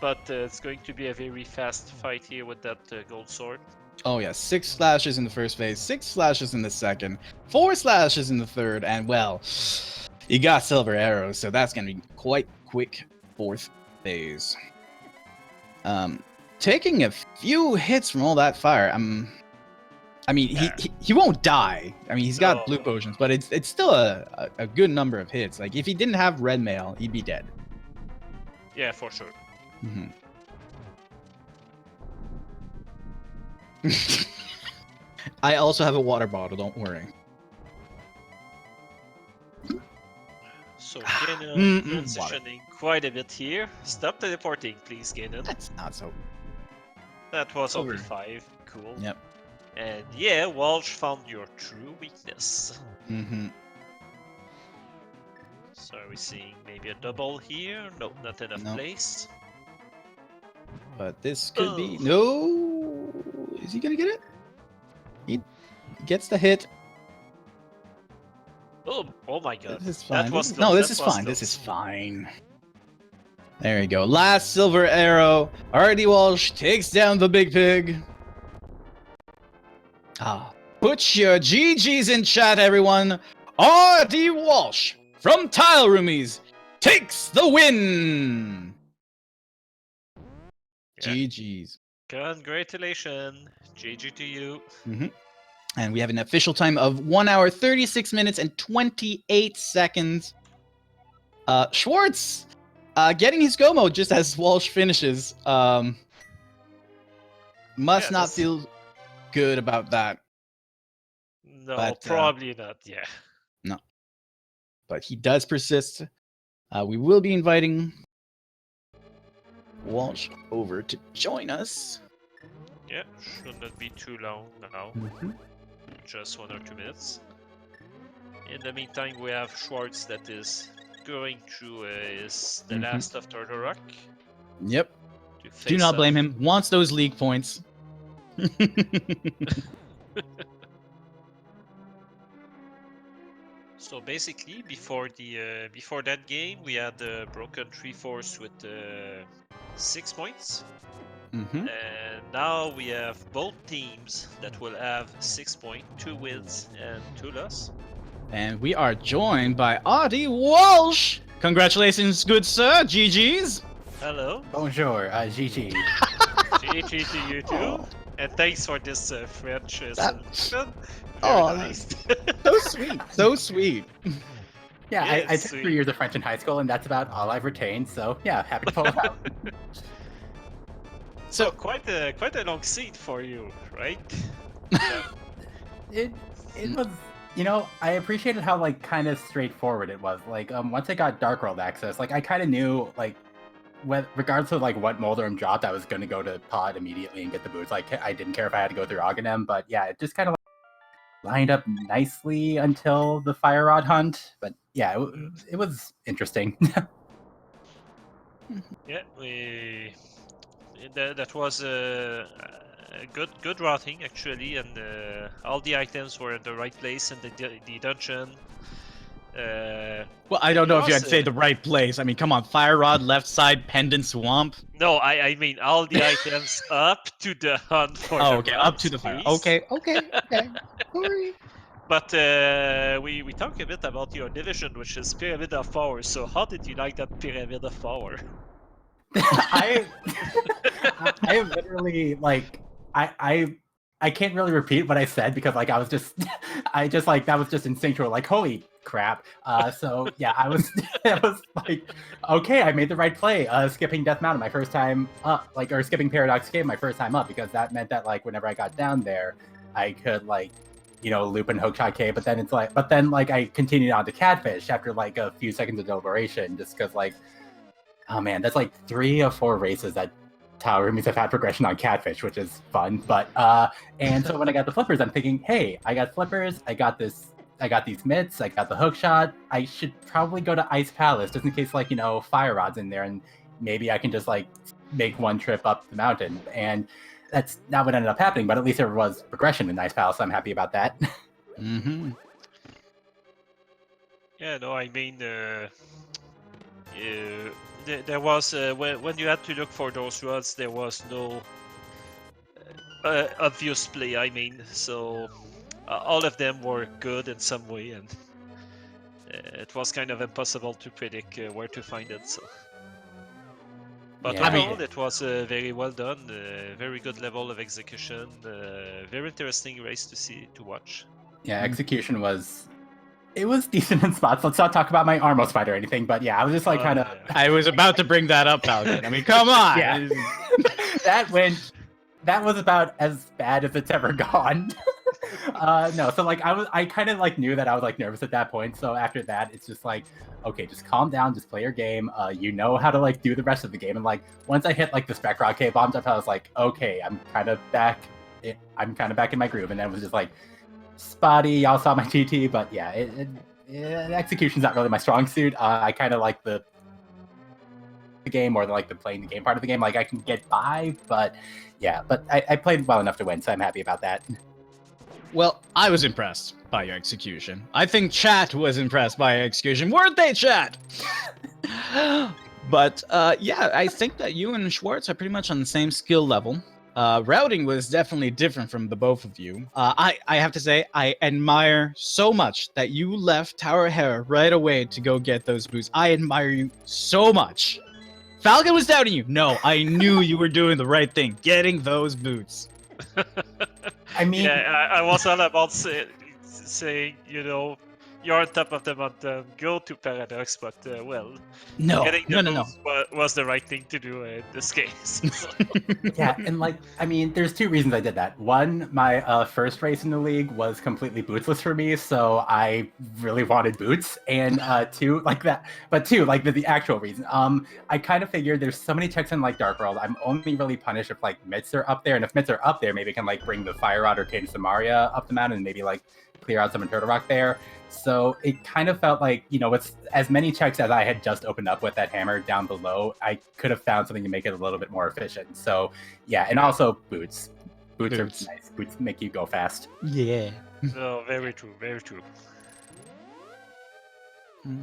But it's going to be a very fast fight here with that gold sword. Oh yeah, 6 slashes in the first phase, 6 slashes in the second, 4 slashes in the third, and well, you got silver arrows, so that's gonna be quite quick 4th phase. Taking a few hits from all that fire. I mean, he won't die. I mean, he's got blue potions, but it's still a good number of hits. Like if he didn't have red mail, he'd be dead. Yeah, for sure. Mm-hmm. I also have a water bottle. Don't worry. So Ganon transitioning quite a bit here. Stop teleporting, please, Ganon. That's not so. That was only Over. 5. Cool. Yep. And yeah, Walsh found your true weakness. Mm-hmm. So are we seeing maybe a double here? No, not enough No. place. But this could be no. Is he gonna get it? He gets the hit. Oh my god. This is fine. That was No, close, this that is was fine. This close. is fine. There you go. Last silver arrow. rdwalsh takes down the big pig. Put your GGs in chat, everyone. rdwalsh from Tile Roomies takes the win. Yeah. GGs. Congratulations. GG to you. Mm-hmm. And we have an official time of 1 hour, 36 minutes, and 28 seconds. Schwartz getting his go mode just as Walsh finishes. Must not feel good about that. No, But, probably not. Yeah. No. But he does persist. We will be inviting Walsh over to join us. Yeah, should not be too long now. Mm-hmm. Just 1 or 2 minutes. In the meantime, we have Schwartz that is going through the last of Turtle Rock. Yep. To face Do not off. blame him. Wants those league points. So basically, before that game, we had broken 3-4 with 6 points. Mm-hmm. And now we have both teams that will have 6 points, 2 wins and 2 losses. And we are joined by rdwalsh. Congratulations, good sir. GG's. Hello. Bonjour, GG. GG to you too. And thanks for this French selection. Oh, Nice. So sweet. So sweet. Yeah, Yeah, I took sweet. 3 years of French in high school, and that's about all I've retained. So yeah, happy to pull it out. So quite a long seat for you, right? It was, you know, I appreciated how like kind of straightforward it was. Like once I got Dark World access, like I kind of knew like regardless of like what Moldorm dropped, I was gonna go to Pod immediately and get the boots. Like I didn't care if I had to go through Aghanim, but yeah, it just kind of lined up nicely until the Fire Rod hunt. But yeah, it was interesting. Yeah, that was a good routing actually, and all the items were in the right place in the dungeon. Well, I don't know if you was, had to say the right place. I mean, come on, Fire Rod, left side, Pendant Swamp. No, I mean all the items up to the hunt for the okay, up to the fire. Beast. Okay. Sorry. But we talked a bit about your division, which is Pyramid of Power. So how did you like that Pyramid of Power? I literally like I can't really repeat what I said because like I just like that was just instinctual, like holy crap. So yeah, I was like, okay, I made the right play. Skipping Death Mountain my first time up, like, or skipping Paradox Cave my first time up, because that meant that like whenever I got down there, I could like, you know, loop in Hookshot Cave. But then I continued on to Catfish after like a few seconds of deliberation, just because like, oh man, that's like 3 or 4 races that Tower Roomies have had progression on Catfish, which is fun. But and so when I got the flippers, I'm thinking, hey, I got flippers, I got these mitts, I got the hook shot. I should probably go to Ice Palace just in case, like, you know, Fire Rod's in there, and maybe I can just like make one trip up the mountain. And that's not what ended up happening, but at least there was progression in Ice Palace. So I'm happy about that. Mm-hmm. Yeah, no, I mean, there was when you had to look for those rods, there was no obvious play. I mean, so all of them were good in some way, and it was kind of impossible to predict where to find it. So, but Yeah, overall, it was very well done. Very good level of execution. Very interesting race to watch. Yeah, execution was. It was decent in spots. Let's not talk about my Armo Spider or anything, but yeah, I was just like kind of. I was about to bring that up, Falcon. I mean, come on. Yeah. That was about as bad as it's ever gone. No, so like I kind of like knew that I was like nervous at that point. So after that, it's just like, okay, just calm down, just play your game. You know how to like do the rest of the game. And like once I hit like the Spec Rock K bombs up, I was like, okay, I'm kind of back in my groove. And then it was just like spotty. Y'all saw my GT, but yeah, execution's not really my strong suit. I kind of like the game more than like the playing the game part of the game. Like I can get by, but yeah, but I played well enough to win, so I'm happy about that. Well, I was impressed by your execution. I think chat was impressed by your execution. Weren't they, chat? But yeah, I think that you and Schwartz are pretty much on the same skill level. Routing was definitely different from the both of you. I have to say, I admire so much that you left Tower Hera right away to go get those boots. I admire you so much. Falcon was doubting you. No, I knew you were doing the right thing, getting those boots. I mean, yeah, I was all about saying, you know, you're on top of the mountain, go to Paradox, but well, getting the boots was the right thing to do in this case. yeah, and like, I mean, there's 2 reasons I did that. One, my first race in the league was completely bootsless for me, so I really wanted boots. And 2, like that, but 2, like the actual reason. I kind of figured there's so many checks in like Dark World. I'm only really punished if like mitts are up there, and if mitts are up there, maybe I can like bring the Fire Rod or Cadence Samaria up the mountain and maybe like clear out some Turtle Rock there. So it kind of felt like, you know, with as many checks as I had just opened up with that hammer down below, I could have found something to make it a little bit more efficient. So yeah, and also boots. Boots are nice. Boots make you go fast. Yeah. No, very true, very true. Mm-hmm.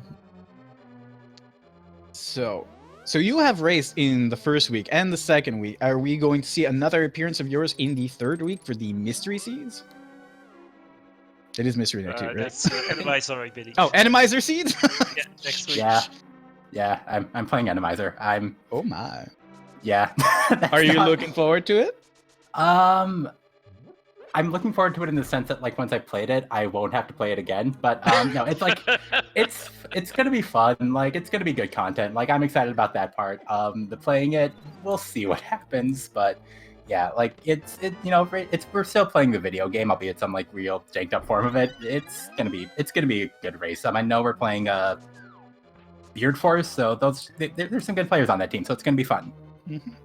So you have raced in the first week and the second week. Are we going to see another appearance of yours in the third week for the Mystery Seeds? It is Mystery Night too, right? That's Randomizer, I believe. Oh, Randomizer Seeds? Yeah, next week. Yeah, I'm playing Randomizer. Oh my. Yeah. Are you looking forward to it? I'm looking forward to it in the sense that like once I played it, I won't have to play it again. But no, it's like it's gonna be fun. Like it's gonna be good content. Like I'm excited about that part. The playing it, we'll see what happens, but yeah, like we're still playing the video game, albeit some like real janked up form of it. It's gonna be a good race. I know we're playing Beard Force, so there's some good players on that team, so it's going to be fun. Mhm.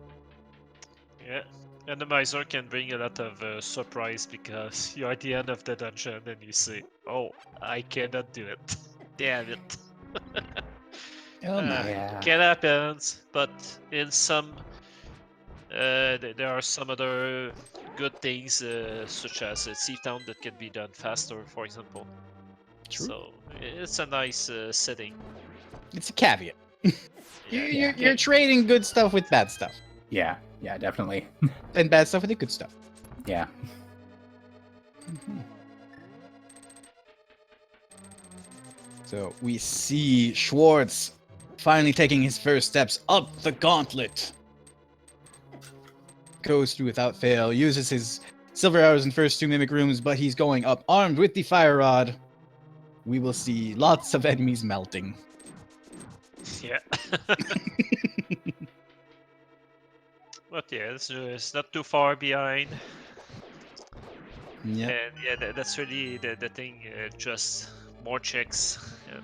Yeah. Randomizer can bring a lot of surprise because you're at the end of the dungeon and you say, "Oh, I cannot do it. Damn it." Oh my. Yeah. Can happen, but in some there are some other good things, such as Sea Town, that can be done faster, for example. True. So it's a nice setting. It's a caveat. Yeah. You're trading good stuff with bad stuff, Yeah, definitely. and bad stuff with the good stuff. Yeah. Mhm. So we see Schwartz finally taking his first steps up the gauntlet. Goes through without fail, uses his silver arrows in first 2 mimic rooms, but he's going up armed with the fire rod. We will see lots of enemies melting. Yeah. But yeah, it's not too far behind. Yeah. And yeah, that's really the thing. Just more checks. And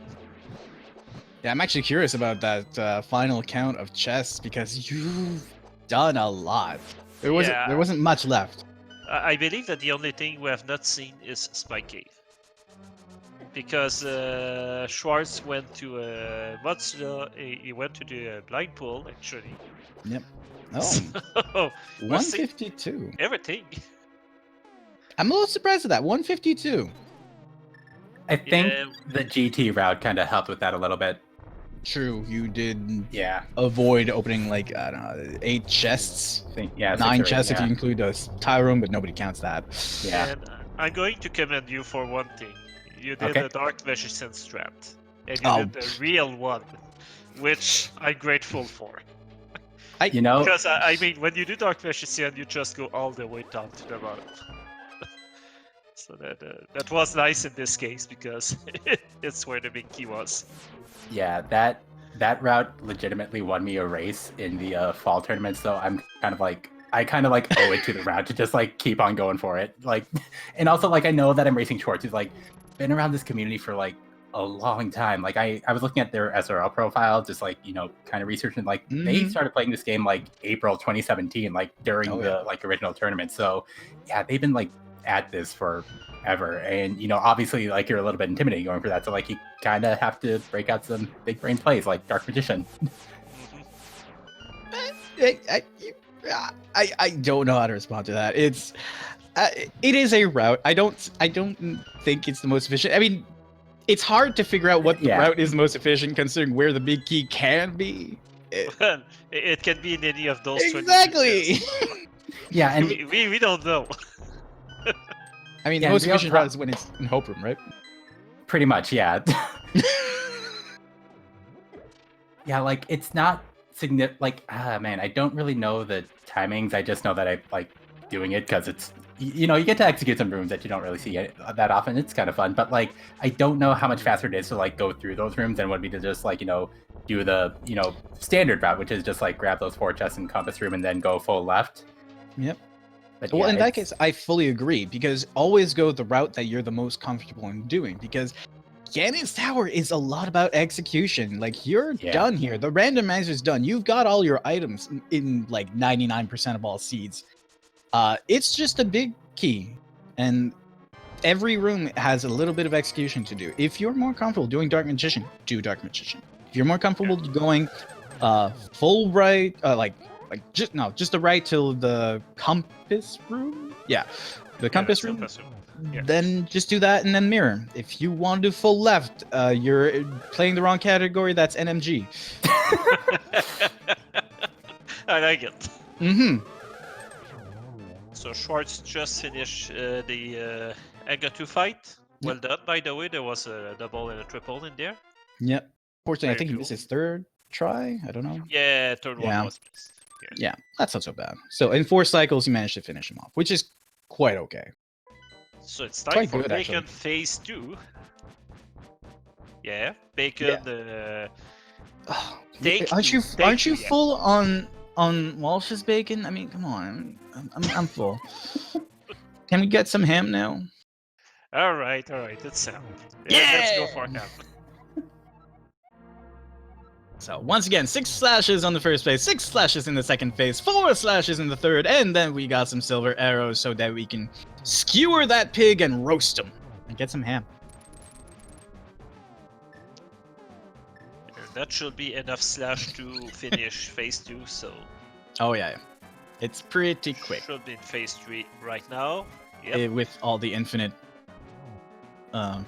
Yeah, I'm actually curious about that final count of chests because you've done a lot. There wasn't much left. I believe that the only thing we have not seen is Spike Cave. Because Schwartz went to Motzla, he went to the blind pool, actually. Yep. Oh, So, we'll see 152. everything. I'm a little surprised at that. 152. I think Yeah. the GT route kind of helped with that a little bit. True, you did Yeah. avoid opening like, I don't know, 8 chests. I think, yeah. 9 6 or 8, chests if yeah. you include a tile room, but nobody counts that. Yeah. And I'm going to commend you for one thing. You did Okay. a Dark Magician strat. And you Oh. did the real one. Which I'm grateful for. You know, Because, I mean, when you do Dark Magician, you just go all the way down to the bottom. So that was nice in this case, because it's where the big key was. yeah, that route legitimately won me a race in the fall tournament. So I'm kind of like, I kind of like owe it to the route to just like keep on going for it. Like, and also like I know that I'm racing Schwartz, who's like been around this community for like a long time. Like I was looking at their SRL profile, just like, you know, kind of researching. Like they Mhm. started playing this game like April 2017, like during Oh, the like original tournament. So yeah, they've been like at this forever. And you know, obviously like you're a little bit intimidating going for that. So like you kind of have to break out some big brain plays like Dark Magician. I don't know how to respond to that. It is a route. I don't think it's the most efficient. I mean, it's hard to figure out what the Yeah. route is most efficient considering where the big key can be. Well, it can be in any of those 22 Exactly. chests. Yeah, and we don't know. I mean, Yeah, the most and real efficient route is when it's in Hope Room, right? pretty much, yeah. Yeah, like it's not significant. Like, man, I don't really know the timings. I just know that I like doing it because it's, you know, you get to execute some rooms that you don't really see that often. It's kind of fun, but like, I don't know how much faster it is to like go through those rooms than would be to just like, you know, do the, you know, standard route, which is just like grab those 4 chests in compass room and then go full left. Yep. But Well, yeah, in that it's- case, I fully agree because always go the route that you're the most comfortable in doing because Ganon's Tower is a lot about execution. Like, you're Yeah. done here. The randomizer's done. You've got all your items in like 99% of all seeds. It's just a big key. And every room has a little bit of execution to do. If you're more comfortable doing Dark Magician, do Dark Magician. If you're more comfortable going full right, just the right till the compass room. Yeah, the compass room. Yeah. Then just do that and then mirror. If you want to do full left, you're playing the wrong category. That's NMG. I like it. Mm-hmm. So Schwartz just finished the Aga 2 fight. Well done, by the way. There was a double and a triple in there. Yep. Fortunately, I Very think cool. this is third try. I don't know. Yeah, third Yeah. one was missed. Yeah, that's not so bad. So in 4 cycles, you managed to finish him off, which is quite okay. So it's time Quite for good, Bacon actually. phase 2. Yeah, Bacon. Take aren't two, you take aren't two, you yeah. full on Walsh's bacon? I mean, come on, I'm full. Can we get some ham now? All right, that's sound. Let's go for ham. So once again, 6 slashes on the first phase, 6 slashes in the second phase, 4 slashes in the third, and then we got some silver arrows so that we can skewer that pig and roast him and get some ham. And that should be enough slash to finish phase 2, so Oh yeah, it's pretty quick should be in phase 3 right now. Yep. with all the infinite. Well,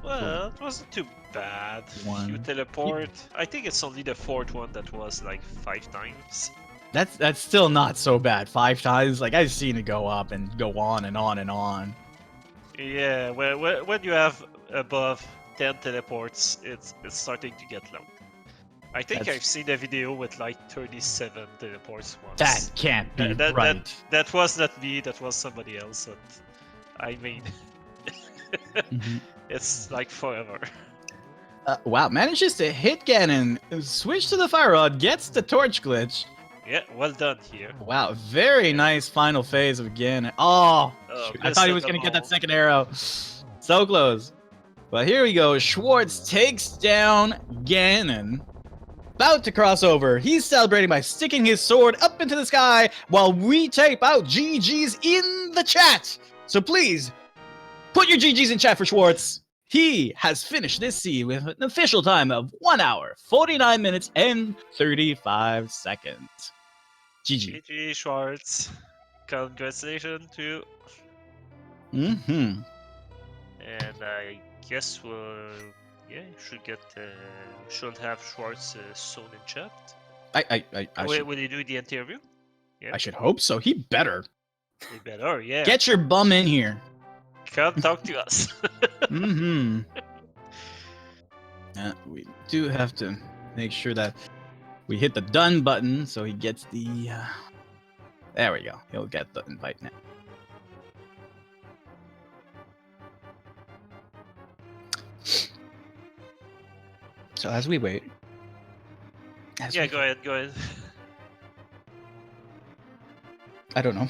it wasn't too bad. One. You teleport. I think it's only the fourth one that was like 5 times. That's still not so bad. 5 times, like I've seen it go up and go on and on and on. Yeah, when you have above 10 teleports, it's starting to get long. I think That's- I've seen a video with like 37 teleports once. That can't be right. That was not me, that was somebody else. And I mean, Mhm. it's like forever. Wow, manages to hit Ganon, switch to the fire rod, gets the torch glitch. Yeah, well done here. Wow, very nice final phase of Ganon. Oh, Oh, shoot, I thought he was missed gonna the get that ball. second arrow. So close. But here we go. Schwartz takes down Ganon. About to cross over. He's celebrating by sticking his sword up into the sky while we type out GG's in the chat. So please, put your GG's in chat for Schwartz. He has finished this seed with an official time of 1 hour, 49 minutes, and 35 seconds. GG. GG Schwartz. Congratulations to. Mm-hmm. And I guess we'll. Yeah, should have Schwartz soon in chat. Will he do the interview? Yeah. I should hope so. He better. He better, yeah. Get your bum in here. Come talk to us. Mm-hmm. We do have to make sure that we hit the done button so he gets the... There we go. He'll get the invite now. So as we wait... Yeah, go ahead. I don't know.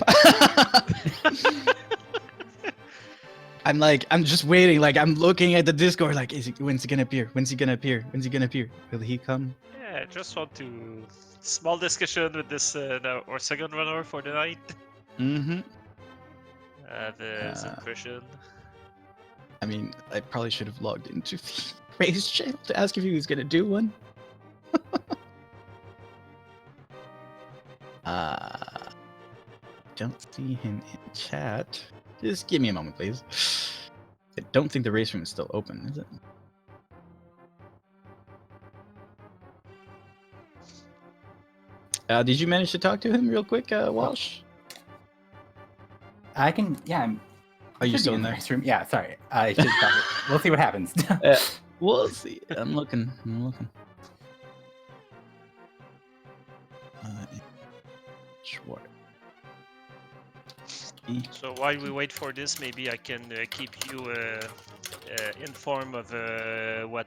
I'm just waiting. Like, I'm looking at the Discord. Like, when's he gonna appear? When's he gonna appear? When's he gonna appear? Will he come? Yeah, I just want to small discussion with this our second runner for the night. Mm-hmm. His impression. I mean, I probably should have logged into the race channel to ask if he was gonna do one. Don't see him in chat. Just give me a moment, please. I don't think the race room is still open, is it? Did you manage to talk to him real quick, Walsh? I can, yeah. Are you Should still be in there? the next room. Yeah, sorry. I should probably, we'll see what happens. We'll see. I'm looking. Schwartz. So while we wait for this, maybe I can keep you informed of what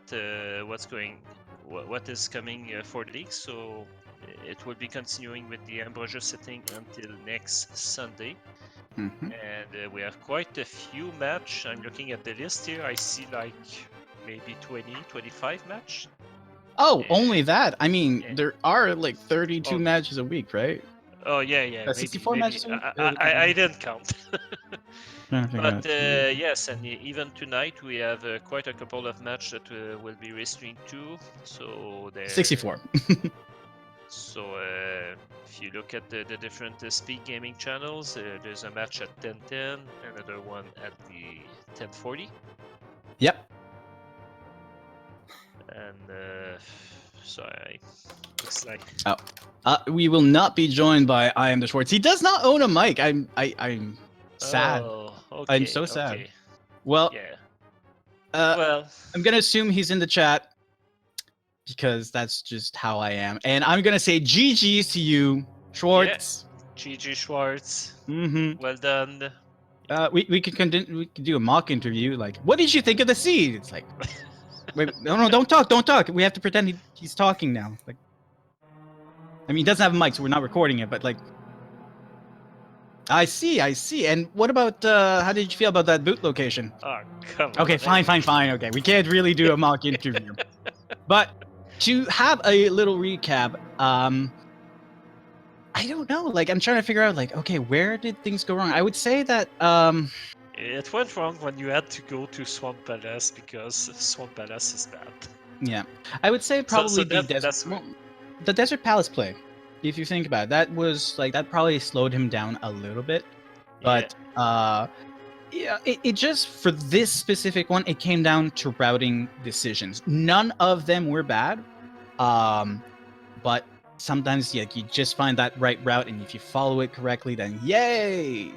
is coming for the league. So it will be continuing with the Ambrosia setting until next Sunday. Mm-hmm. And we have quite a few match. I'm looking at the list here. I see like maybe 20, 25 match. Oh, only that? I mean, Yeah. there are like 32 Oh. matches a week, right? Oh yeah. 64 maybe. matches a week? I didn't count. Trying to figure But out. yes, and even tonight we have quite a couple of matches that will be restreamed too. So 64. So if you look at the different speed gaming channels, there's a match at 10:10, another one at the 10:40, Yep. and looks like We will not be joined by iamtheschwarz. He does not own a mic. I'm sad. Oh, I'm okay, so sad. okay. Well, Yeah. well, Well, I'm gonna assume he's in the chat because that's just how I am, and I'm gonna say GG's to you, Schwartz. GG Schwartz. Mm-hmm. Well done. We could do a mock interview. Like, what did you think of the seed? It's like, wait, no, don't talk. We have to pretend he's talking now. Like, I mean, he doesn't have a mic, so we're not recording it. But like, I see. And what about how did you feel about that boot location? Oh, come on. Okay, fine. Okay, we can't really do a mock interview, but to have a little recap, I don't know. Like, I'm trying to figure out, like, okay, where did things go wrong? I would say that, It went wrong when you had to go to Swamp Palace because Swamp Palace is bad. yeah, I would say probably the desert. that's Well, the Desert Palace play, if you think about it, that was like that probably slowed him down a little bit. But yeah, it just for this specific one, it came down to routing decisions. None of them were bad, but sometimes you just find that right route, and if you follow it correctly, then yay!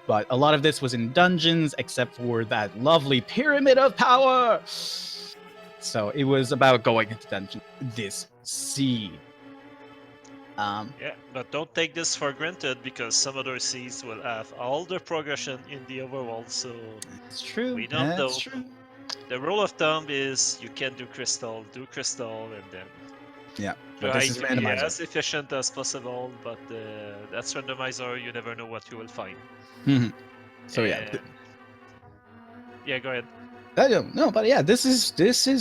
But a lot of this was in dungeons, except for that lovely Pyramid of Power. So it was about going into dungeon this seed. Yeah, but don't take this for granted because some other seeds will have all the progression in the overworld. So It's true. We don't know. That's true. the rule of thumb is you can do crystal, and then Yeah, but try this is to be randomizer. as efficient as possible. But that's randomizer. You never know what you will find. Mhm. So yeah, And- yeah, go ahead. I don't know, but yeah, this is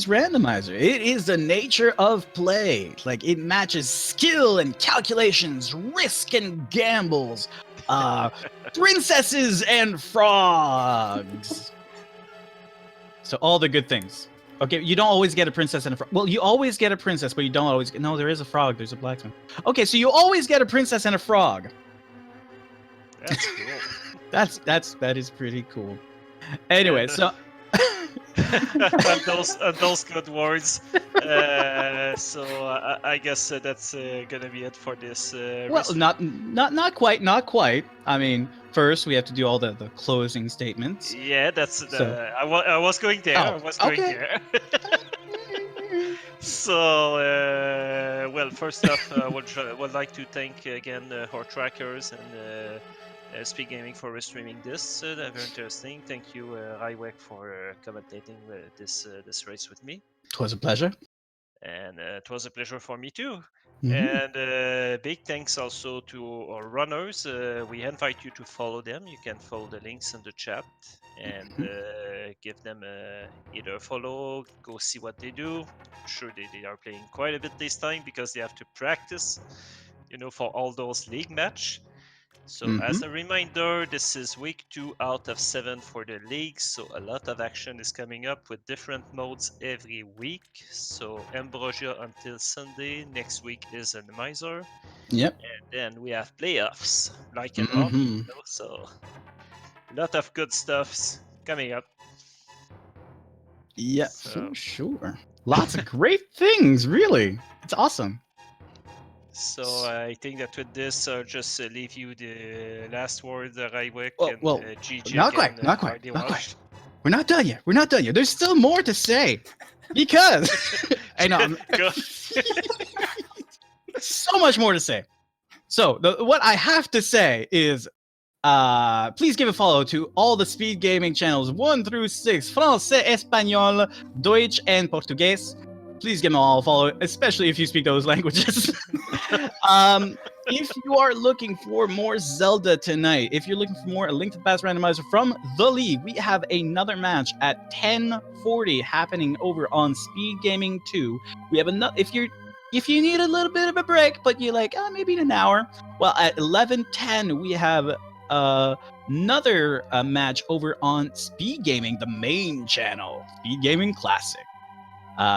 randomizer. It is the nature of play. Like it matches skill and calculations, risk and gambles, princesses and frogs. So all the good things. Okay, you don't always get a princess and a frog. Well, you always get a princess, but you don't always get. No, there is a frog. There's a blacksmith. Okay, so you always get a princess and a frog. That's cool. That is pretty cool. Anyway, so. and those good words. So I guess that's gonna be it for this. Well, not quite. I mean, first we have to do all the closing statements. Yeah, that's the. So- I was going there. Oh, I was going okay. there. So, well, first off, I would like to thank again our trackers and Speed Gaming for restreaming this. Very interesting. Thank you, Raiwek, for commentating this race with me. It was a pleasure. And it was a pleasure for me too. Mhm. And big thanks also to our runners. We invite you to follow them. You can follow the links in the chat and give them either a follow, go see what they do. I'm sure they are playing quite a bit this time because they have to practice, for all those league match. So as a reminder, this is week 2 out of 7 for the league. So a lot of action is coming up with different modes every week. So Ambrosia until Sunday. Next week is Randomizer. Yep. And then we have playoffs, like in all, Mhm. So a lot of good stuffs coming up. Yeah, So- for sure. Lots of great things, really. It's awesome. So I think that with this, I'll just leave you the last word, Raiwek and Well, GG. not quite, not quite. We're not done yet. There's still more to say. Because I know so much more to say. So what I have to say is please give a follow to all the speed gaming channels 1 through 6, Francais, Espagnol, Deutsch, and Portuguese. Please give them all a follow, especially if you speak those languages. If you are looking for more Zelda tonight, if you're looking for more A Link to the Past Randomizer from the League, we have another match at 10:40 happening over on Speed Gaming 2. We have another. If you need a little bit of a break, but you're like, maybe in an hour. Well, at 11:10 we have another match over on Speed Gaming, the main channel, Speed Gaming Classic.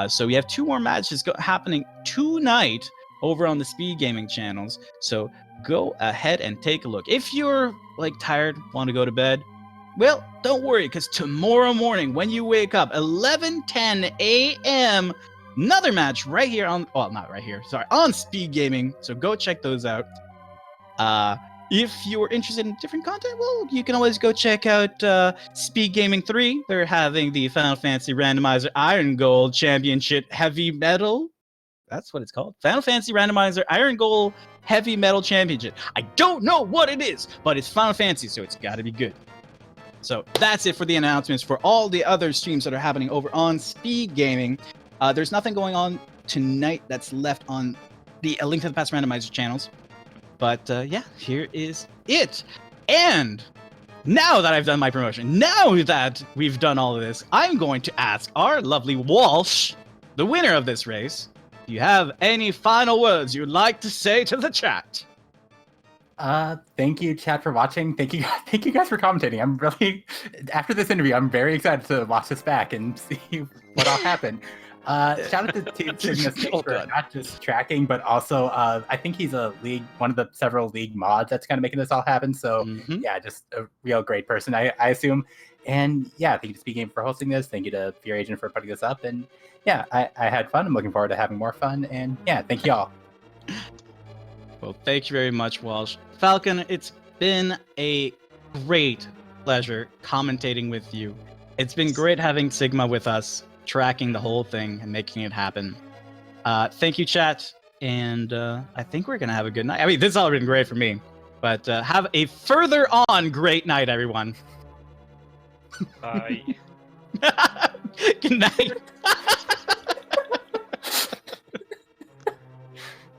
So we have 2 more matches happening tonight over on the Speed Gaming channels. So go ahead and take a look. If you're tired, want to go to bed, well, don't worry, because tomorrow morning when you wake up, 11:10 a.m., another match right here on, not right here, sorry, on Speed Gaming. So go check those out. If you're interested in different content, well, you can always go check out Speed Gaming 3. They're having the Final Fantasy Randomizer Iron Gold Championship Heavy Metal. That's what it's called. Final Fantasy Randomizer Iron Gold Heavy Metal Championship. I don't know what it is, but it's Final Fantasy, so it's got to be good. So that's it for the announcements for all the other streams that are happening over on Speed Gaming. There's nothing going on tonight that's left on the A Link to the Past Randomizer channels. But yeah, here is it. And now that I've done my promotion, now that we've done all of this, I'm going to ask our lovely Walsh, the winner of this race. do you have any final words you'd like to say to the chat? Thank you, chat, for watching. Thank you guys for commentating. I'm really, after this interview, I'm very excited to watch this back and see what all happened. Shout out to Team Sigma for not just tracking, but also I think he's one of the several league mods that's kind of making this all happen. So yeah, just a real great person, I assume. And yeah, thank you to Speed Game for hosting this. Thank you to Fear Agent for putting this up. And yeah, I had fun. I'm looking forward to having more fun. And yeah, thank you all. Well, thank you very much, Walsh. Falcon, it's been a great pleasure commentating with you. It's been great having Sigma with us, tracking the whole thing and making it happen. Thank you, chat. And I think we're going to have a good night. I mean, this has all been great for me. But have a further on great night, everyone. Bye. Good night.